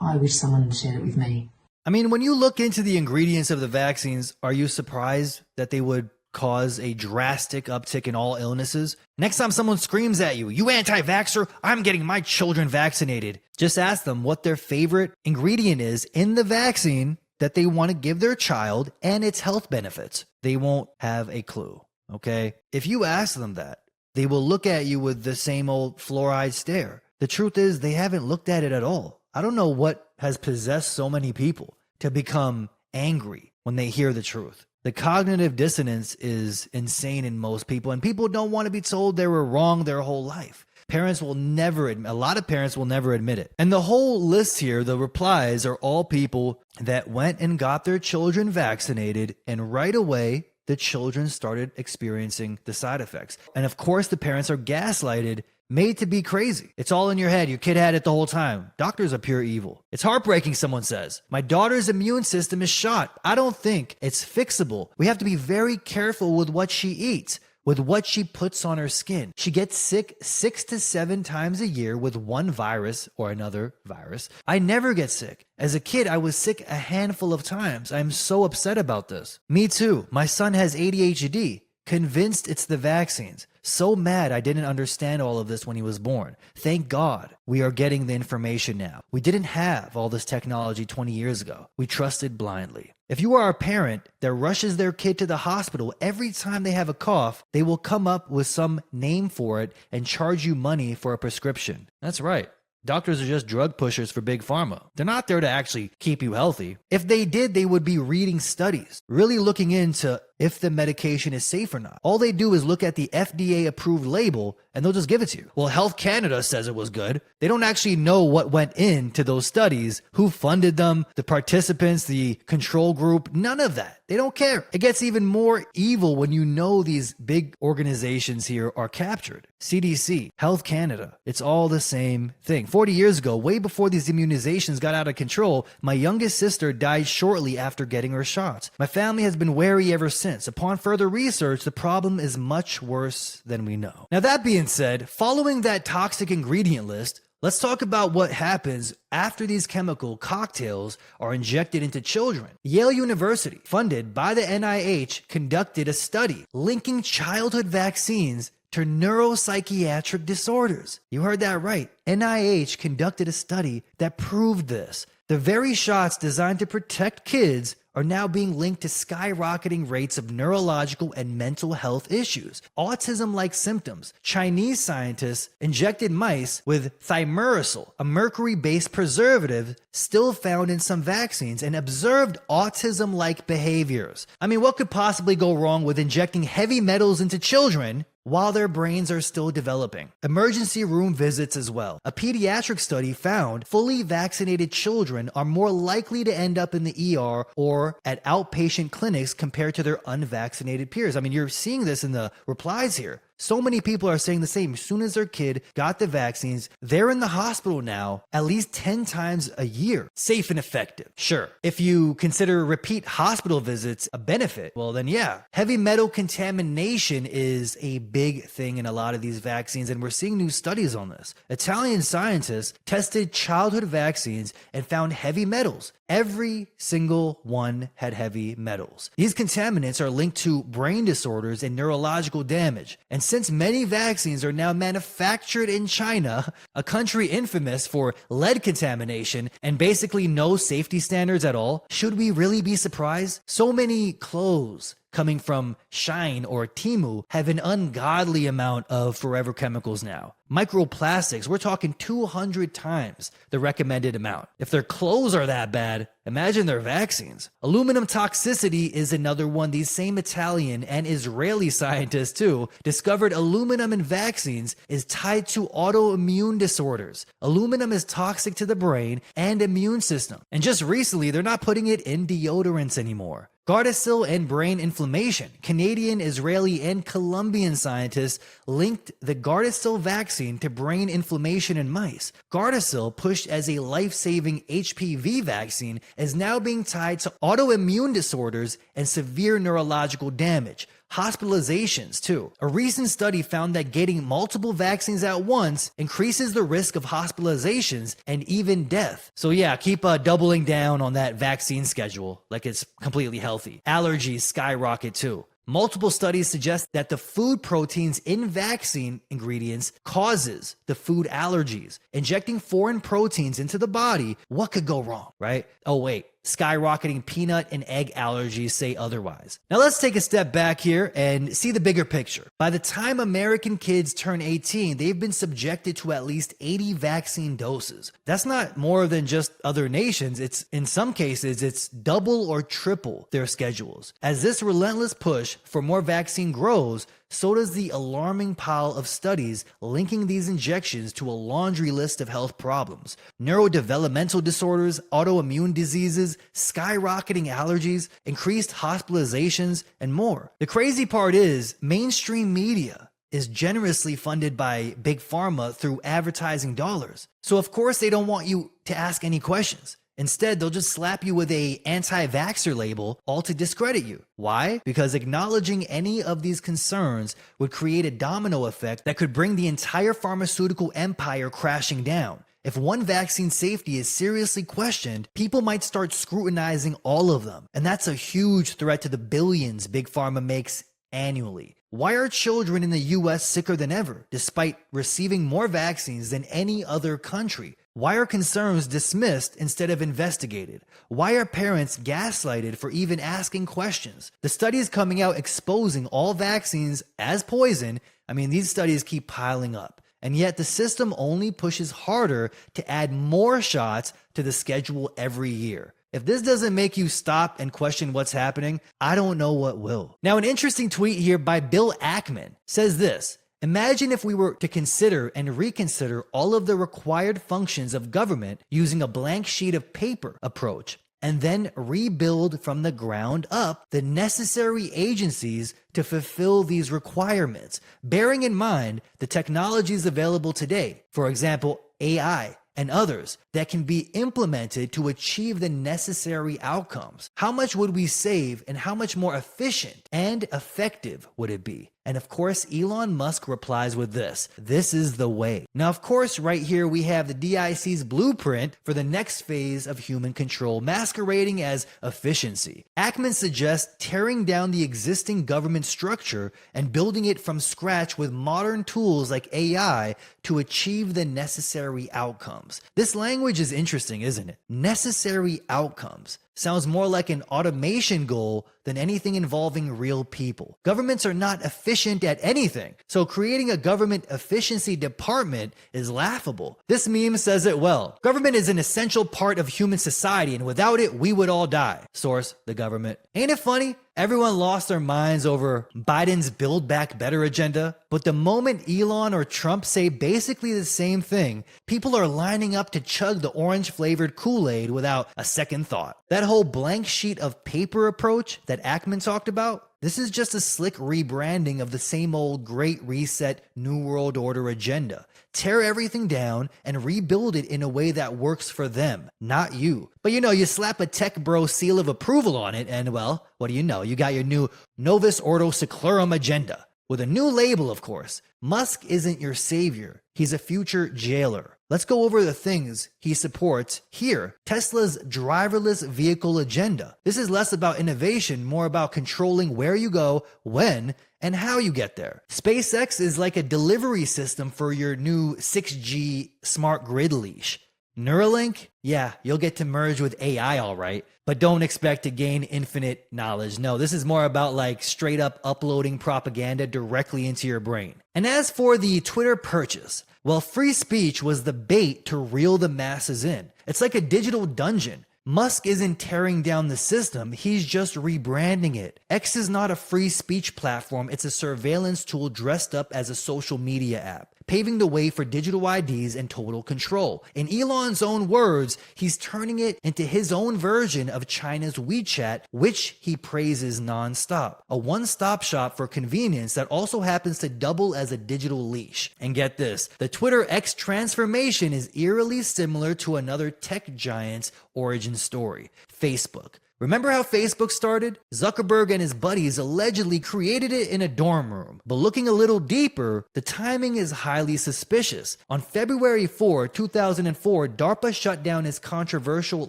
I wish someone had shared it with me. I mean, when you look into the ingredients of the vaccines, are you surprised that they would cause a drastic uptick in all illnesses? Next time someone screams at you, "You anti-vaxxer, I'm getting my children vaccinated," just ask them what their favorite ingredient is in the vaccine that they want to give their child and its health benefits. They won't have a clue, okay? If you ask them that, they will look at you with the same old fluoride stare. The truth is, they haven't looked at it at all. I don't know what has possessed so many people to become angry when they hear the truth. The cognitive dissonance is insane in most people, and people don't want to be told they were wrong their whole life. Parents will never admit, a lot of parents will never admit it. And the whole list here, the replies, are all people that went and got their children vaccinated, and right away, the children started experiencing the side effects. And of course, the parents are gaslighted, made to be crazy. It's all in your head. Your kid had it the whole time. Doctors are pure evil. It's heartbreaking, someone says. My daughter's immune system is shot. I don't think it's fixable. We have to be very careful with what she eats, with what she puts on her skin. She gets sick 6 to 7 times a year with one virus or another virus. I never get sick. As a kid, I was sick a handful of times. I'm so upset about this. Me too. My son has ADHD. Convinced it's the vaccines. So mad I didn't understand all of this when he was born. Thank God we are getting the information now. We didn't have all this technology 20 years ago. We trusted blindly. If you are a parent that rushes their kid to the hospital every time they have a cough, they will come up with some name for it and charge you money for a prescription. That's right. Doctors are just drug pushers for big pharma. They're not there to actually keep you healthy. If they did, they would be reading studies, really looking into if the medication is safe or not. All they do is look at the FDA approved label and they'll just give it to you. Well, Health Canada says it was good. They don't actually know what went into those studies, who funded them, the participants, the control group, none of that. They don't care. It gets even more evil when you know these big organizations here are captured. CDC, Health Canada, it's all the same thing. 40 years ago, way before these immunizations got out of control, my youngest sister died shortly after getting her shots. My family has been wary ever since. Upon further research, the problem is much worse than we know. Now, that being said, following that toxic ingredient list, let's talk about what happens after these chemical cocktails are injected into children. Yale University, funded by the NIH, conducted a study linking childhood vaccines to neuropsychiatric disorders. You heard that right. NIH conducted a study that proved this. The very shots designed to protect kids are now being linked to skyrocketing rates of neurological and mental health issues, autism-like symptoms. Chinese scientists injected mice with thimerosal, a mercury-based preservative still found in some vaccines, and observed autism-like behaviors. I mean, what could possibly go wrong with injecting heavy metals into children while their brains are still developing? Emergency room visits as well. A pediatric study found fully vaccinated children are more likely to end up in the ER or at outpatient clinics compared to their unvaccinated peers. I mean, you're seeing this in the replies here. So many people are saying the same. As soon as their kid got the vaccines, they're in the hospital now at least 10 times a year. Safe and effective. Sure. If you consider repeat hospital visits a benefit, well then yeah. Heavy metal contamination is a big thing in a lot of these vaccines, and we're seeing new studies on this. Italian scientists tested childhood vaccines and found heavy metals. Every single one had heavy metals. These contaminants are linked to brain disorders and neurological damage. And since many vaccines are now manufactured in China, a country infamous for lead contamination and basically no safety standards at all, should we really be surprised? So many clothes coming from Shine or Temu have an ungodly amount of forever chemicals now. Microplastics, we're talking 200 times the recommended amount. If their clothes are that bad, imagine their vaccines. Aluminum toxicity is another one. These same Italian and Israeli scientists too discovered aluminum in vaccines is tied to autoimmune disorders. Aluminum is toxic to the brain and immune system. And just recently, they're not putting it in deodorants anymore. Gardasil and brain inflammation. Canadian, Israeli, and Colombian scientists linked the Gardasil vaccine vaccine to brain inflammation in mice. Gardasil, pushed as a life-saving HPV vaccine, is now being tied to autoimmune disorders and severe neurological damage. Hospitalizations, too. A recent study found that getting multiple vaccines at once increases the risk of hospitalizations and even death. So yeah, keep doubling down on that vaccine schedule like it's completely healthy. Allergies skyrocket too. Multiple studies suggest that the food proteins in vaccine ingredients causes the food allergies. Injecting foreign proteins into the body, what could go wrong, right? Oh wait, skyrocketing peanut and egg allergies say otherwise. Now let's take a step back here and see the bigger picture. By the time American kids turn 18, they've been subjected to at least 80 vaccine doses. That's not more than just other nations. In some cases, it's double or triple their schedules. As this relentless push for more vaccine grows, so does the alarming pile of studies linking these injections to a laundry list of health problems. Neurodevelopmental disorders, autoimmune diseases, skyrocketing allergies, increased hospitalizations, and more. The crazy part is, mainstream media is generously funded by Big Pharma through advertising dollars. So of course they don't want you to ask any questions. Instead, they'll just slap you with a anti-vaxxer label, all to discredit you. Why? Because acknowledging any of these concerns would create a domino effect that could bring the entire pharmaceutical empire crashing down. If one vaccine's safety is seriously questioned, people might start scrutinizing all of them. And that's a huge threat to the billions Big Pharma makes annually. Why are children in the US sicker than ever, despite receiving more vaccines than any other country? Why are concerns dismissed instead of investigated? Why are parents gaslighted for even asking questions? The studies coming out exposing all vaccines as poison, these studies keep piling up. And yet the system only pushes harder to add more shots to the schedule every year. If this doesn't make you stop and question what's happening, I don't know what will. Now, an interesting tweet here by Bill Ackman says this: imagine if we were to consider and reconsider all of the required functions of government using a blank sheet of paper approach, and then rebuild from the ground up the necessary agencies to fulfill these requirements, bearing in mind the technologies available today, for example, AI, and others that can be implemented to achieve the necessary outcomes. How much would we save and how much more efficient and effective would it be? And of course, Elon Musk replies with this: this is the way. Now, of course, right here we have the DIC's blueprint for the next phase of human control masquerading as efficiency. Ackman suggests tearing down the existing government structure and building it from scratch with modern tools like AI to achieve the necessary outcomes. This language is interesting, isn't it? Necessary outcomes. Sounds more like an automation goal than anything involving real people. Governments are not efficient at anything, so creating a government efficiency department is laughable. This meme says it well. Government is an essential part of human society, and without it, we would all die. Source: the government. Ain't it funny? Everyone lost their minds over Biden's Build Back Better agenda, but the moment Elon or Trump say basically the same thing, people are lining up to chug the orange-flavored Kool-Aid without a second thought. That whole blank sheet of paper approach that Ackman talked about, this is just a slick rebranding of the same old Great Reset, New World Order agenda. Tear everything down and rebuild it in a way that works for them, not you. But you slap a tech bro seal of approval on it and, well, what do you know? You got your new Novus Ordo Seclorum agenda. With a new label, of course. Musk isn't your savior. He's a future jailer. Let's go over the things he supports here. Tesla's driverless vehicle agenda. This is less about innovation, more about controlling where you go, when, and how you get there. SpaceX is like a delivery system for your new 6G smart grid leash. Neuralink? Yeah, you'll get to merge with AI all right, but don't expect to gain infinite knowledge. No, this is more about like straight up uploading propaganda directly into your brain. And as for the Twitter purchase, well, free speech was the bait to reel the masses in. It's like a digital dungeon. Musk isn't tearing down the system, he's just rebranding it. X is not a free speech platform, it's a surveillance tool dressed up as a social media app. paving the way for digital IDs and total control. In Elon's own words, he's turning it into his own version of China's WeChat, which he praises nonstop. A one-stop shop for convenience that also happens to double as a digital leash. And get this, the Twitter X transformation is eerily similar to another tech giant's origin story, Facebook. Remember how Facebook started? Zuckerberg and his buddies allegedly created it in a dorm room. But looking a little deeper, the timing is highly suspicious. On February 4, 2004, DARPA shut down its controversial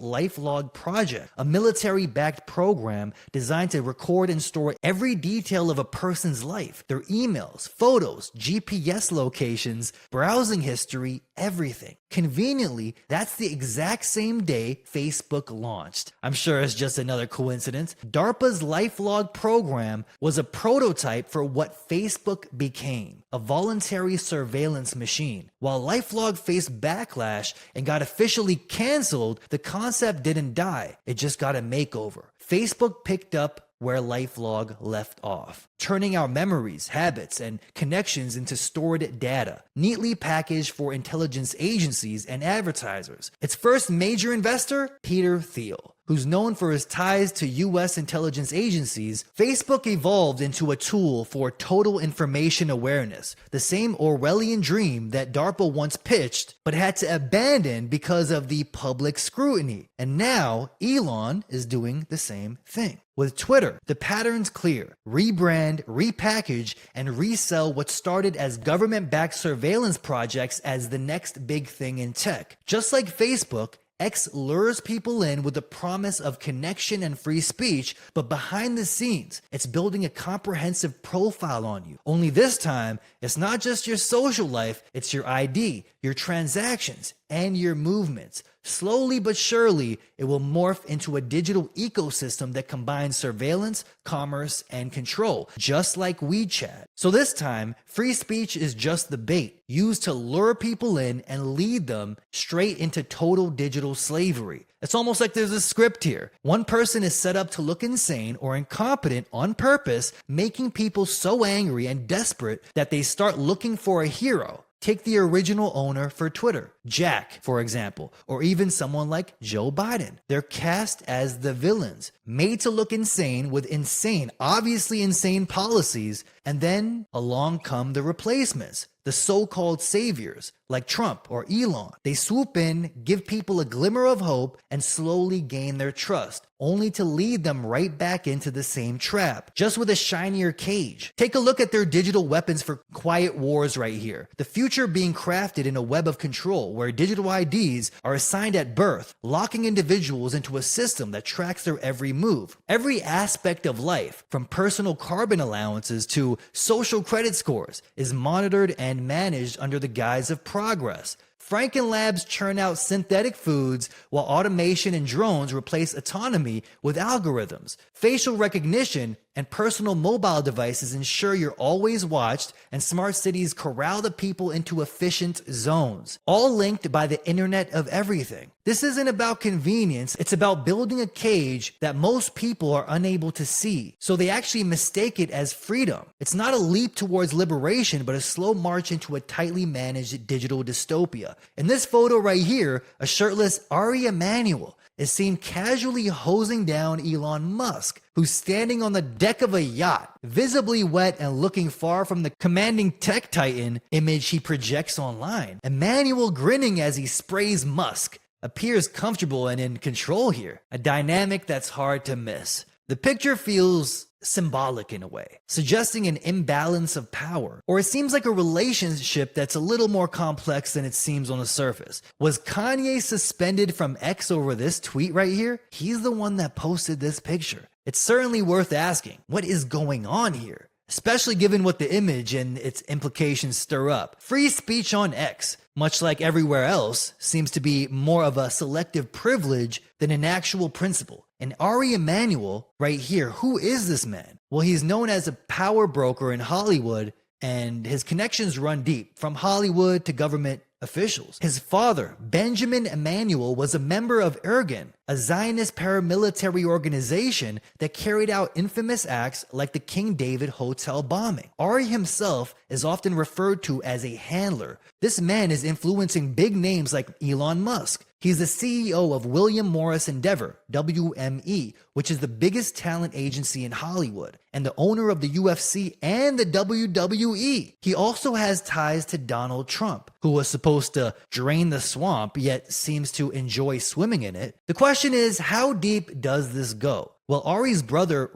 LifeLog project, a military-backed program designed to record and store every detail of a person's life, their emails, photos, GPS locations, browsing history, everything. Conveniently, that's the exact same day Facebook launched. I'm sure it's just another coincidence. DARPA's LifeLog program was a prototype for what Facebook became, a voluntary surveillance machine. While LifeLog faced backlash and got officially canceled, the concept didn't die. It just got a makeover. Facebook picked up where LifeLog left off, turning our memories, habits, and connections into stored data, neatly packaged for intelligence agencies and advertisers. Its first major investor, Peter Thiel, who's known for his ties to US intelligence agencies. Facebook evolved into a tool for total information awareness, the same Orwellian dream that DARPA once pitched but had to abandon because of the public scrutiny. And now Elon is doing the same thing. With Twitter, the pattern's clear. Rebrand, repackage, and resell what started as government-backed surveillance projects as the next big thing in tech. Just like Facebook, X lures people in with the promise of connection and free speech, but behind the scenes, it's building a comprehensive profile on you. Only this time, it's not just your social life, it's your ID, your transactions, and your movements. Slowly but surely, it will morph into a digital ecosystem that combines surveillance, commerce, and control, just like WeChat. So this time, free speech is just the bait, used to lure people in and lead them straight into total digital slavery. It's almost like there's a script here. One person is set up to look insane or incompetent on purpose, making people so angry and desperate that they start looking for a hero. Take the original owner for Twitter, Jack, for example, or even someone like Joe Biden. They're cast as the villains, made to look insane with insane, obviously insane policies, and then along come the replacements, the so-called saviors, like Trump or Elon. They swoop in, give people a glimmer of hope, and slowly gain their trust, only to lead them right back into the same trap, just with a shinier cage. Take a look at their digital weapons for quiet wars right here. The future being crafted in a web of control where digital IDs are assigned at birth, locking individuals into a system that tracks their every move. Every aspect of life, from personal carbon allowances to social credit scores, is monitored and managed under the guise of progress. Franken Labs churn out synthetic foods while automation and drones replace autonomy with algorithms. Facial recognition and personal mobile devices ensure you're always watched, and smart cities corral the people into efficient zones, all linked by the Internet of Everything. This isn't about convenience, it's about building a cage that most people are unable to see, so they actually mistake it as freedom. It's not a leap towards liberation, but a slow march into a tightly managed digital dystopia. In this photo right here, a shirtless Emanuel is seen casually hosing down Elon Musk, who's standing on the deck of a yacht, visibly wet and looking far from the commanding tech titan image he projects online. Emanuel, grinning as he sprays Musk, appears comfortable and in control here, a dynamic that's hard to miss. The picture feels symbolic in a way, suggesting an imbalance of power, or it seems like a relationship that's a little more complex than it seems on the surface. Was Kanye suspended from X over this tweet right here? He's the one that posted this picture. It's certainly worth asking, what is going on here? Especially given what the image and its implications stir up. Free speech on X, much like everywhere else, seems to be more of a selective privilege than an actual principle. And Emanuel, right here, who is this man? Well, he's known as a power broker in Hollywood, and his connections run deep, from Hollywood to government officials. His father, Benjamin Emanuel, was a member of Ergen, a Zionist paramilitary organization that carried out infamous acts like the King David Hotel bombing. Ari himself is often referred to as a handler. This man is influencing big names like Elon Musk. He's the CEO of William Morris Endeavor, WME, which is the biggest talent agency in Hollywood, and the owner of the UFC and the WWE. He also has ties to Donald Trump, who was supposed to drain the swamp, yet seems to enjoy swimming in it. The question is, how deep does this go? Well, Ari's brother,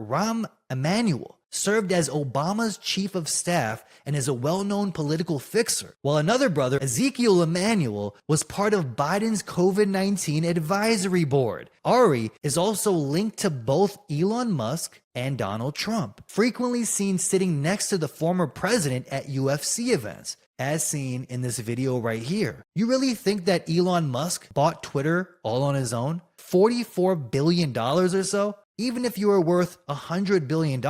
Emanuel, served as Obama's chief of staff and is a well-known political fixer, while another brother, Emanuel, was part of Biden's COVID-19 advisory board. Ari is also linked to both Elon Musk and Donald Trump, frequently seen sitting next to the former president at UFC events, as seen in this video right here. You really think that Elon Musk bought Twitter all on his own? $44 billion or so? Even if you were worth $100 billion,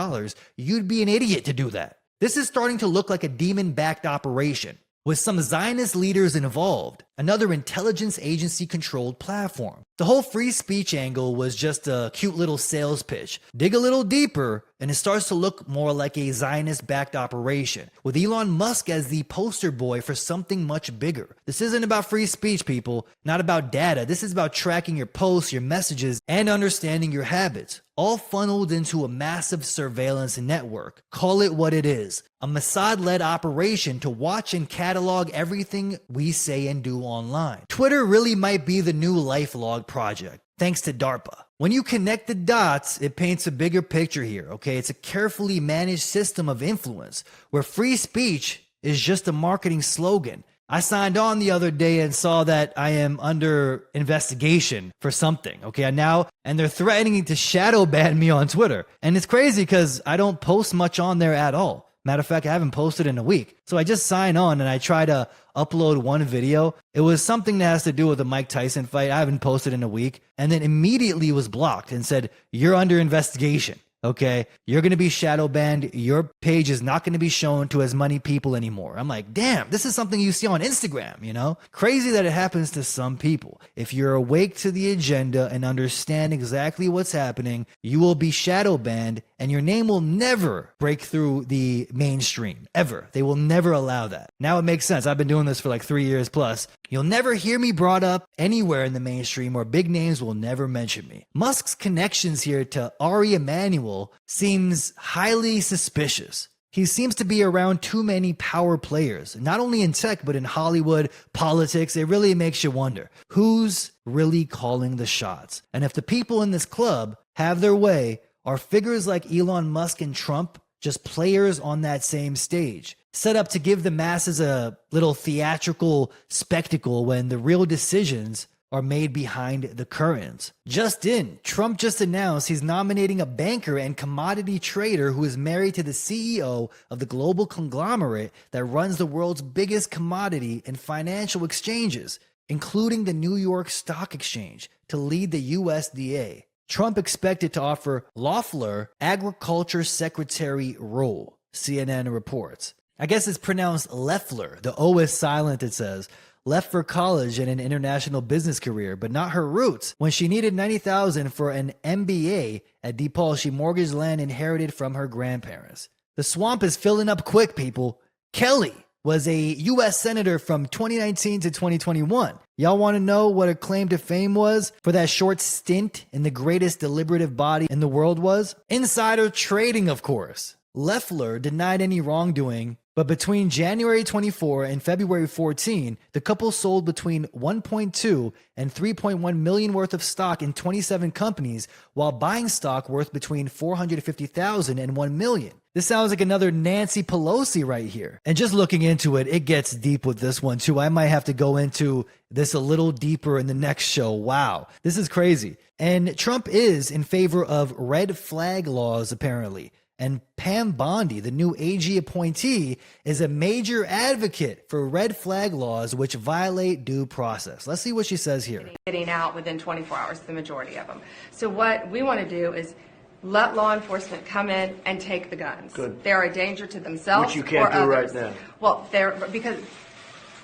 you'd be an idiot to do that. This is starting to look like a demon-backed operation, with some Zionist leaders involved, another intelligence agency-controlled platform. The whole free speech angle was just a cute little sales pitch. Dig a little deeper, and it starts to look more like a Zionist-backed operation, with Elon Musk as the poster boy for something much bigger. This isn't about free speech, people, not about data. This is about tracking your posts, your messages, and understanding your habits, all funneled into a massive surveillance network. Call it what it is, a Mossad-led operation to watch and catalog everything we say and do online. Twitter really might be the new LifeLog project, thanks to DARPA. When you connect the dots, it paints a bigger picture here, okay? It's a carefully managed system of influence where free speech is just a marketing slogan. I signed on the other day and saw that I am under investigation for something, okay? And they're threatening to shadow ban me on Twitter. And it's crazy because I don't post much on there at all. Matter of fact, I haven't posted in a week. So I just sign on and I try to upload one video. It was something that has to do with the Mike Tyson fight. I haven't posted in a week. And then immediately was blocked and said, you're under investigation. Okay, you're going to be shadow banned. Your page is not going to be shown to as many people anymore. I'm like, damn, this is something you see on Instagram, you know? Crazy that it happens to some people. If you're awake to the agenda and understand exactly what's happening, you will be shadow banned and your name will never break through the mainstream, ever. They will never allow that. Now it makes sense. I've been doing this for like 3 years plus. You'll never hear me brought up anywhere in the mainstream, or big names will never mention me. Musk's connections here to Ari Emanuel seems highly suspicious. He seems to be around too many power players, not only in tech, but in Hollywood, politics. It really makes you wonder, who's really calling the shots? And if the people in this club have their way, are figures like Elon Musk and Trump just players on that same stage, set up to give the masses a little theatrical spectacle when the real decisions are made behind the curtains? Just in, Trump just announced he's nominating a banker and commodity trader who is married to the CEO of the global conglomerate that runs the world's biggest commodity and financial exchanges, including the New York Stock Exchange, to lead the USDA. Trump expected to offer Loeffler agriculture secretary role, CNN reports. I guess it's pronounced Loeffler. The O is silent, it says. Left for college and an international business career, but not her roots. When she needed $90,000 for an MBA at DePaul, she mortgaged land inherited from her grandparents. The swamp is filling up quick, people. Kelly was a U.S. senator from 2019 to 2021. Y'all want to know what her claim to fame was for that short stint in the greatest deliberative body in the world was? Insider trading, of course. Loeffler denied any wrongdoing, but between January 24 and February 14, the couple sold between 1.2 and 3.1 million worth of stock in 27 companies, while buying stock worth between 450,000 and 1 million. This sounds like another Nancy Pelosi right here. And just looking into it, it gets deep with this one too. I might have to go into this a little deeper in the next show. Wow, this is crazy. And Trump is in favor of red flag laws, apparently. And Pam Bondi, the new AG appointee, is a major advocate for red flag laws which violate due process. Let's see what she says here. Getting out within 24 hours, the majority of them. So what we want to do is let law enforcement come in and take the guns. Good. They're a danger to themselves. Which you can't or do others. right now. Well, because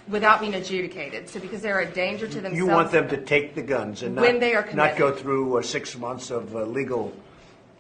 without being adjudicated. So because they're a danger to themselves. You want them to take the guns and when they are not go through 6 months of legal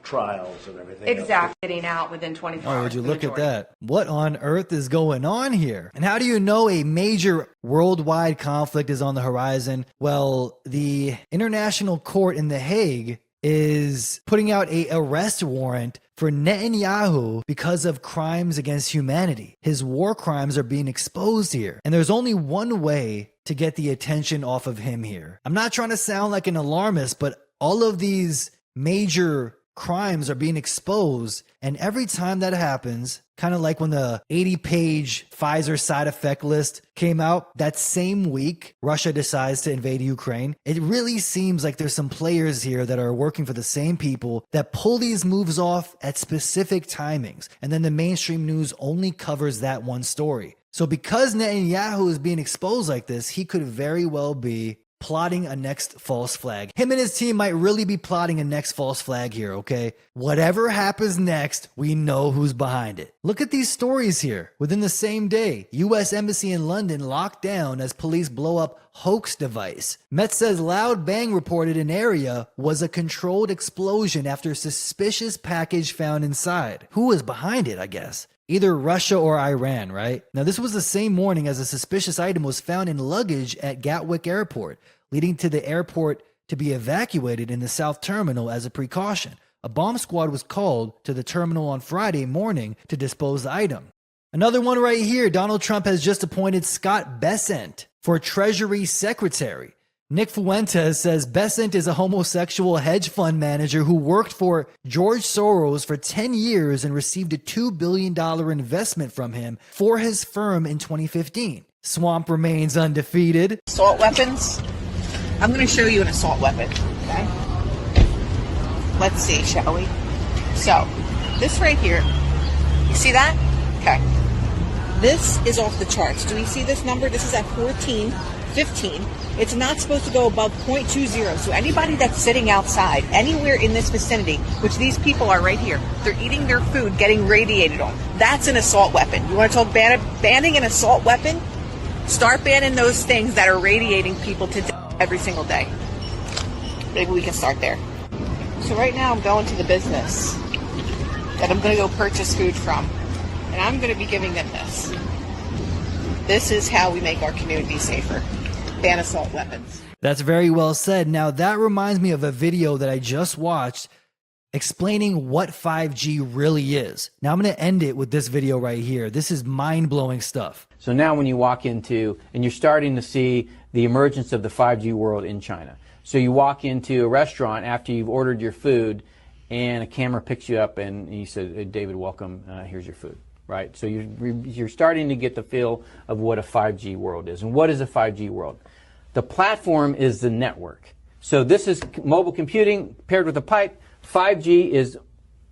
trials and everything. Exactly. Getting out within 24 hours. Oh, would you look at that? What on earth is going on here? And how do you know a major worldwide conflict is on the horizon? Well, the International Court in The Hague is putting out an arrest warrant for Netanyahu because of crimes against humanity. His war crimes are being exposed here. And there's only one way to get the attention off of him here. I'm not trying to sound like an alarmist, but all of these major crimes are being exposed, and every time that happens, kind of like when the 80-page Pfizer side effect list came out that same week Russia decides to invade Ukraine, it really seems like there's some players here that are working for the same people that pull these moves off at specific timings, and then the mainstream news only covers that one story. So because Netanyahu is being exposed like this, he could very well be plotting a next false flag. Him and his team might really be plotting a next false flag here, okay? Whatever happens next, we know who's behind it. Look at these stories here. Within the same day, U.S. Embassy in London locked down as police blow up hoax device. Met says loud bang reported in area was a controlled explosion after suspicious package found inside. Who was behind it, I guess? Either Russia or Iran, right? Now, this was the same morning as a suspicious item was found in luggage at Gatwick Airport, leading to the airport to be evacuated in the South Terminal as a precaution. A bomb squad was called to the terminal on Friday morning to dispose the item. Another one right here, Donald Trump has just appointed Scott Bessent for Treasury Secretary. Nick Fuentes says Bessent is a homosexual hedge fund manager who worked for George Soros for 10 years and received a $2 billion investment from him for his firm in 2015. Swamp remains undefeated. Assault weapons. I'm going to show you an assault weapon. Okay. Let's see, shall we? So, this right here. You see that? Okay. This is off the charts. Do we see this number? This is at 1415. It's not supposed to go above 0.20. So anybody that's sitting outside, anywhere in this vicinity, which these people are right here, they're eating their food, getting radiated on. That's an assault weapon. You want to talk banning an assault weapon? Start banning those things that are radiating people to death every single day. Maybe we can start there. So right now I'm going to the business that I'm going to go purchase food from. And I'm going to be giving them this. This is how we make our community safer. Ban assault weapons. That's very well said. Now, that reminds me of a video that I just watched explaining what 5G really is. Now, I'm going to end it with this video right here. This is mind-blowing stuff. So now when you walk into, and you're starting to see the emergence of the 5G world in China. So you walk into a restaurant after you've ordered your food, and a camera picks you up, and he says, hey, David, welcome, here's your food. Right? So you're starting to get the feel of what a 5G world is. And what is a 5G world? The platform is the network. So this is mobile computing paired with a pipe. 5G is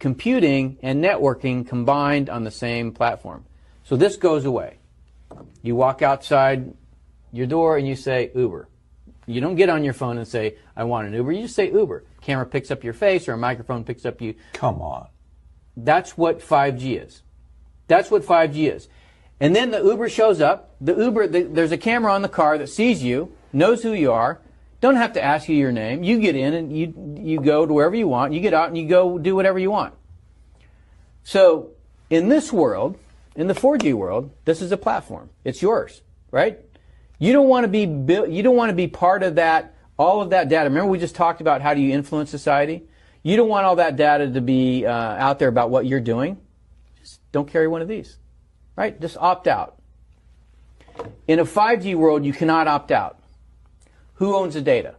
computing and networking combined on the same platform. So this goes away. You walk outside your door and you say Uber. You don't get on your phone and say, I want an Uber. You just say Uber. Camera picks up your face or a microphone picks up you. Come on. That's what 5G is. That's what 5G is. And then the Uber shows up. There's a camera on the car that sees you, knows who you are, don't have to ask you your name. You get in and you go to wherever you want. You get out and you go do whatever you want. So in this world, in the 4G world, this is a platform. It's yours, right? You don't want to be part of that, all of that data. Remember we just talked about how do you influence society? You don't want all that data to be out there about what you're doing. Don't carry one of these, right? Just opt out. In a 5G world, you cannot opt out. Who owns the data?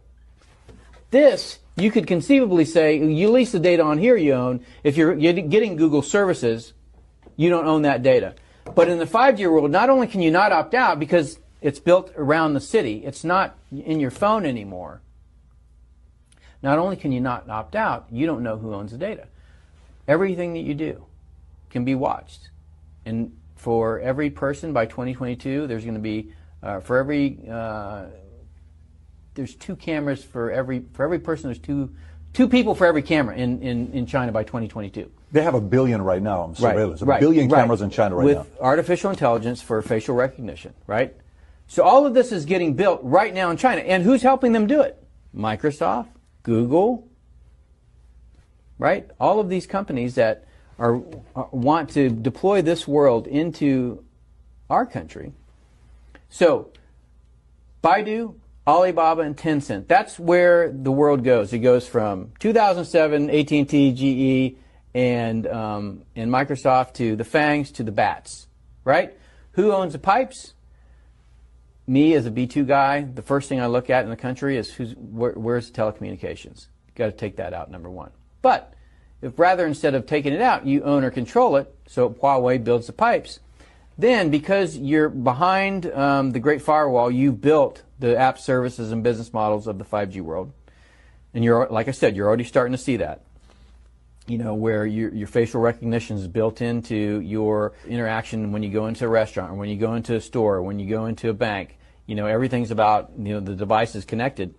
This, you could conceivably say, you lease the data on here you own. If you're getting Google services, you don't own that data. But in the 5G world, not only can you not opt out because it's built around the city, it's not in your phone anymore. Not only can you not opt out, you don't know who owns the data. Everything that you do can be watched. And for every person by 2022, there's going to be, there's 2 cameras for every person. There's two people for every camera in China by 2022. They have 1 billion right now on surveillance. Right, a billion cameras in China right now. With artificial intelligence for facial recognition, right? So all of this is getting built right now in China. And who's helping them do it? Microsoft, Google, right? All of these companies that want to deploy this world into our country. So Baidu, Alibaba, and Tencent, that's where the world goes. It goes from 2007, AT&T, GE, and Microsoft to the FANGs to the BATs, right? Who owns the pipes? Me as a B2 guy, the first thing I look at in the country is where's the telecommunications. You've got to take that out, number one. But if rather instead of taking it out, you own or control it, so Huawei builds the pipes, then because you're behind the Great Firewall, you've built the app services and business models of the 5G world. And you're, like I said, you're already starting to see that. You know, where your facial recognition is built into your interaction when you go into a restaurant, or when you go into a store, or when you go into a bank. You know, everything's about, you know, the device is connected.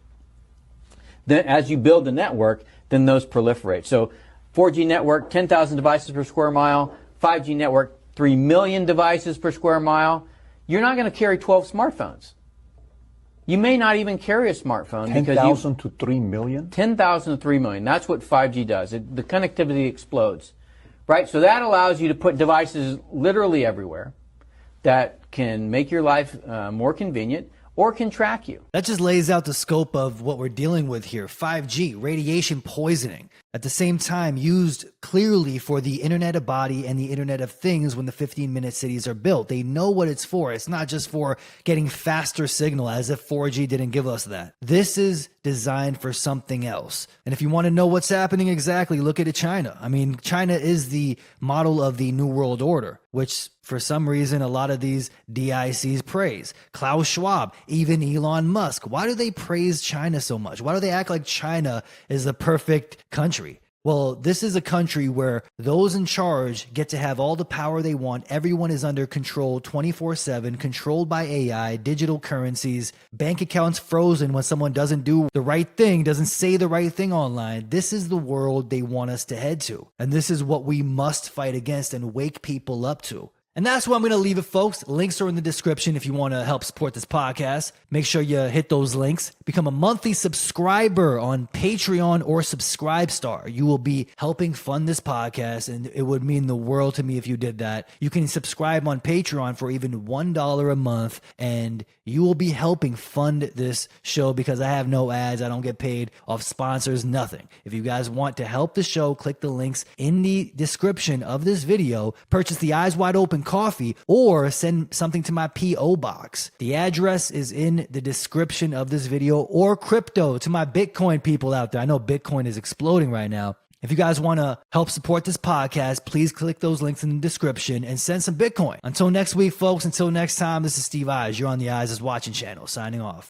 Then as you build the network, then those proliferate. So 4G network, 10,000 devices per square mile. 5G network, 3 million devices per square mile. You're not going to carry 12 smartphones. You may not even carry a smartphone. 10,000 to 3 million? 10,000 to 3 million. That's what 5G does. The connectivity explodes, right? So that allows you to put devices literally everywhere that can make your life more convenient or can track you. That just lays out the scope of what we're dealing with here. 5G, radiation poisoning. At the same time, used clearly for the Internet of Body and the Internet of Things when the 15-minute cities are built. They know what it's for. It's not just for getting faster signal, as if 4G didn't give us that. This is designed for something else. And if you want to know what's happening exactly, look at China. I mean, China is the model of the New World Order, which for some reason a lot of these DICs praise. Klaus Schwab, even Elon Musk. Why do they praise China so much? Why do they act like China is the perfect country? Well, this is a country where those in charge get to have all the power they want. Everyone is under control 24/7, controlled by AI, digital currencies, bank accounts frozen when someone doesn't do the right thing, doesn't say the right thing online. This is the world they want us to head to. And this is what we must fight against and wake people up to. And that's where I'm going to leave it, folks. Links are in the description if you want to help support this podcast. Make sure you hit those links. Become a monthly subscriber on Patreon or Subscribestar. You will be helping fund this podcast, and it would mean the world to me if you did that. You can subscribe on Patreon for even $1 a month, and you will be helping fund this show because I have no ads. I don't get paid off sponsors, nothing. If you guys want to help the show, click the links in the description of this video. Purchase the Eyes Wide Open coffee or send something to my P.O. box. The address is in the description of this video, or crypto to my Bitcoin people out there. I know Bitcoin is exploding right now. If you guys want to help support this podcast, please click those links in the description and send some Bitcoin. Until next week, folks, until next time, this is Steve Eyes. You're on the Eyes is Watching channel, signing off.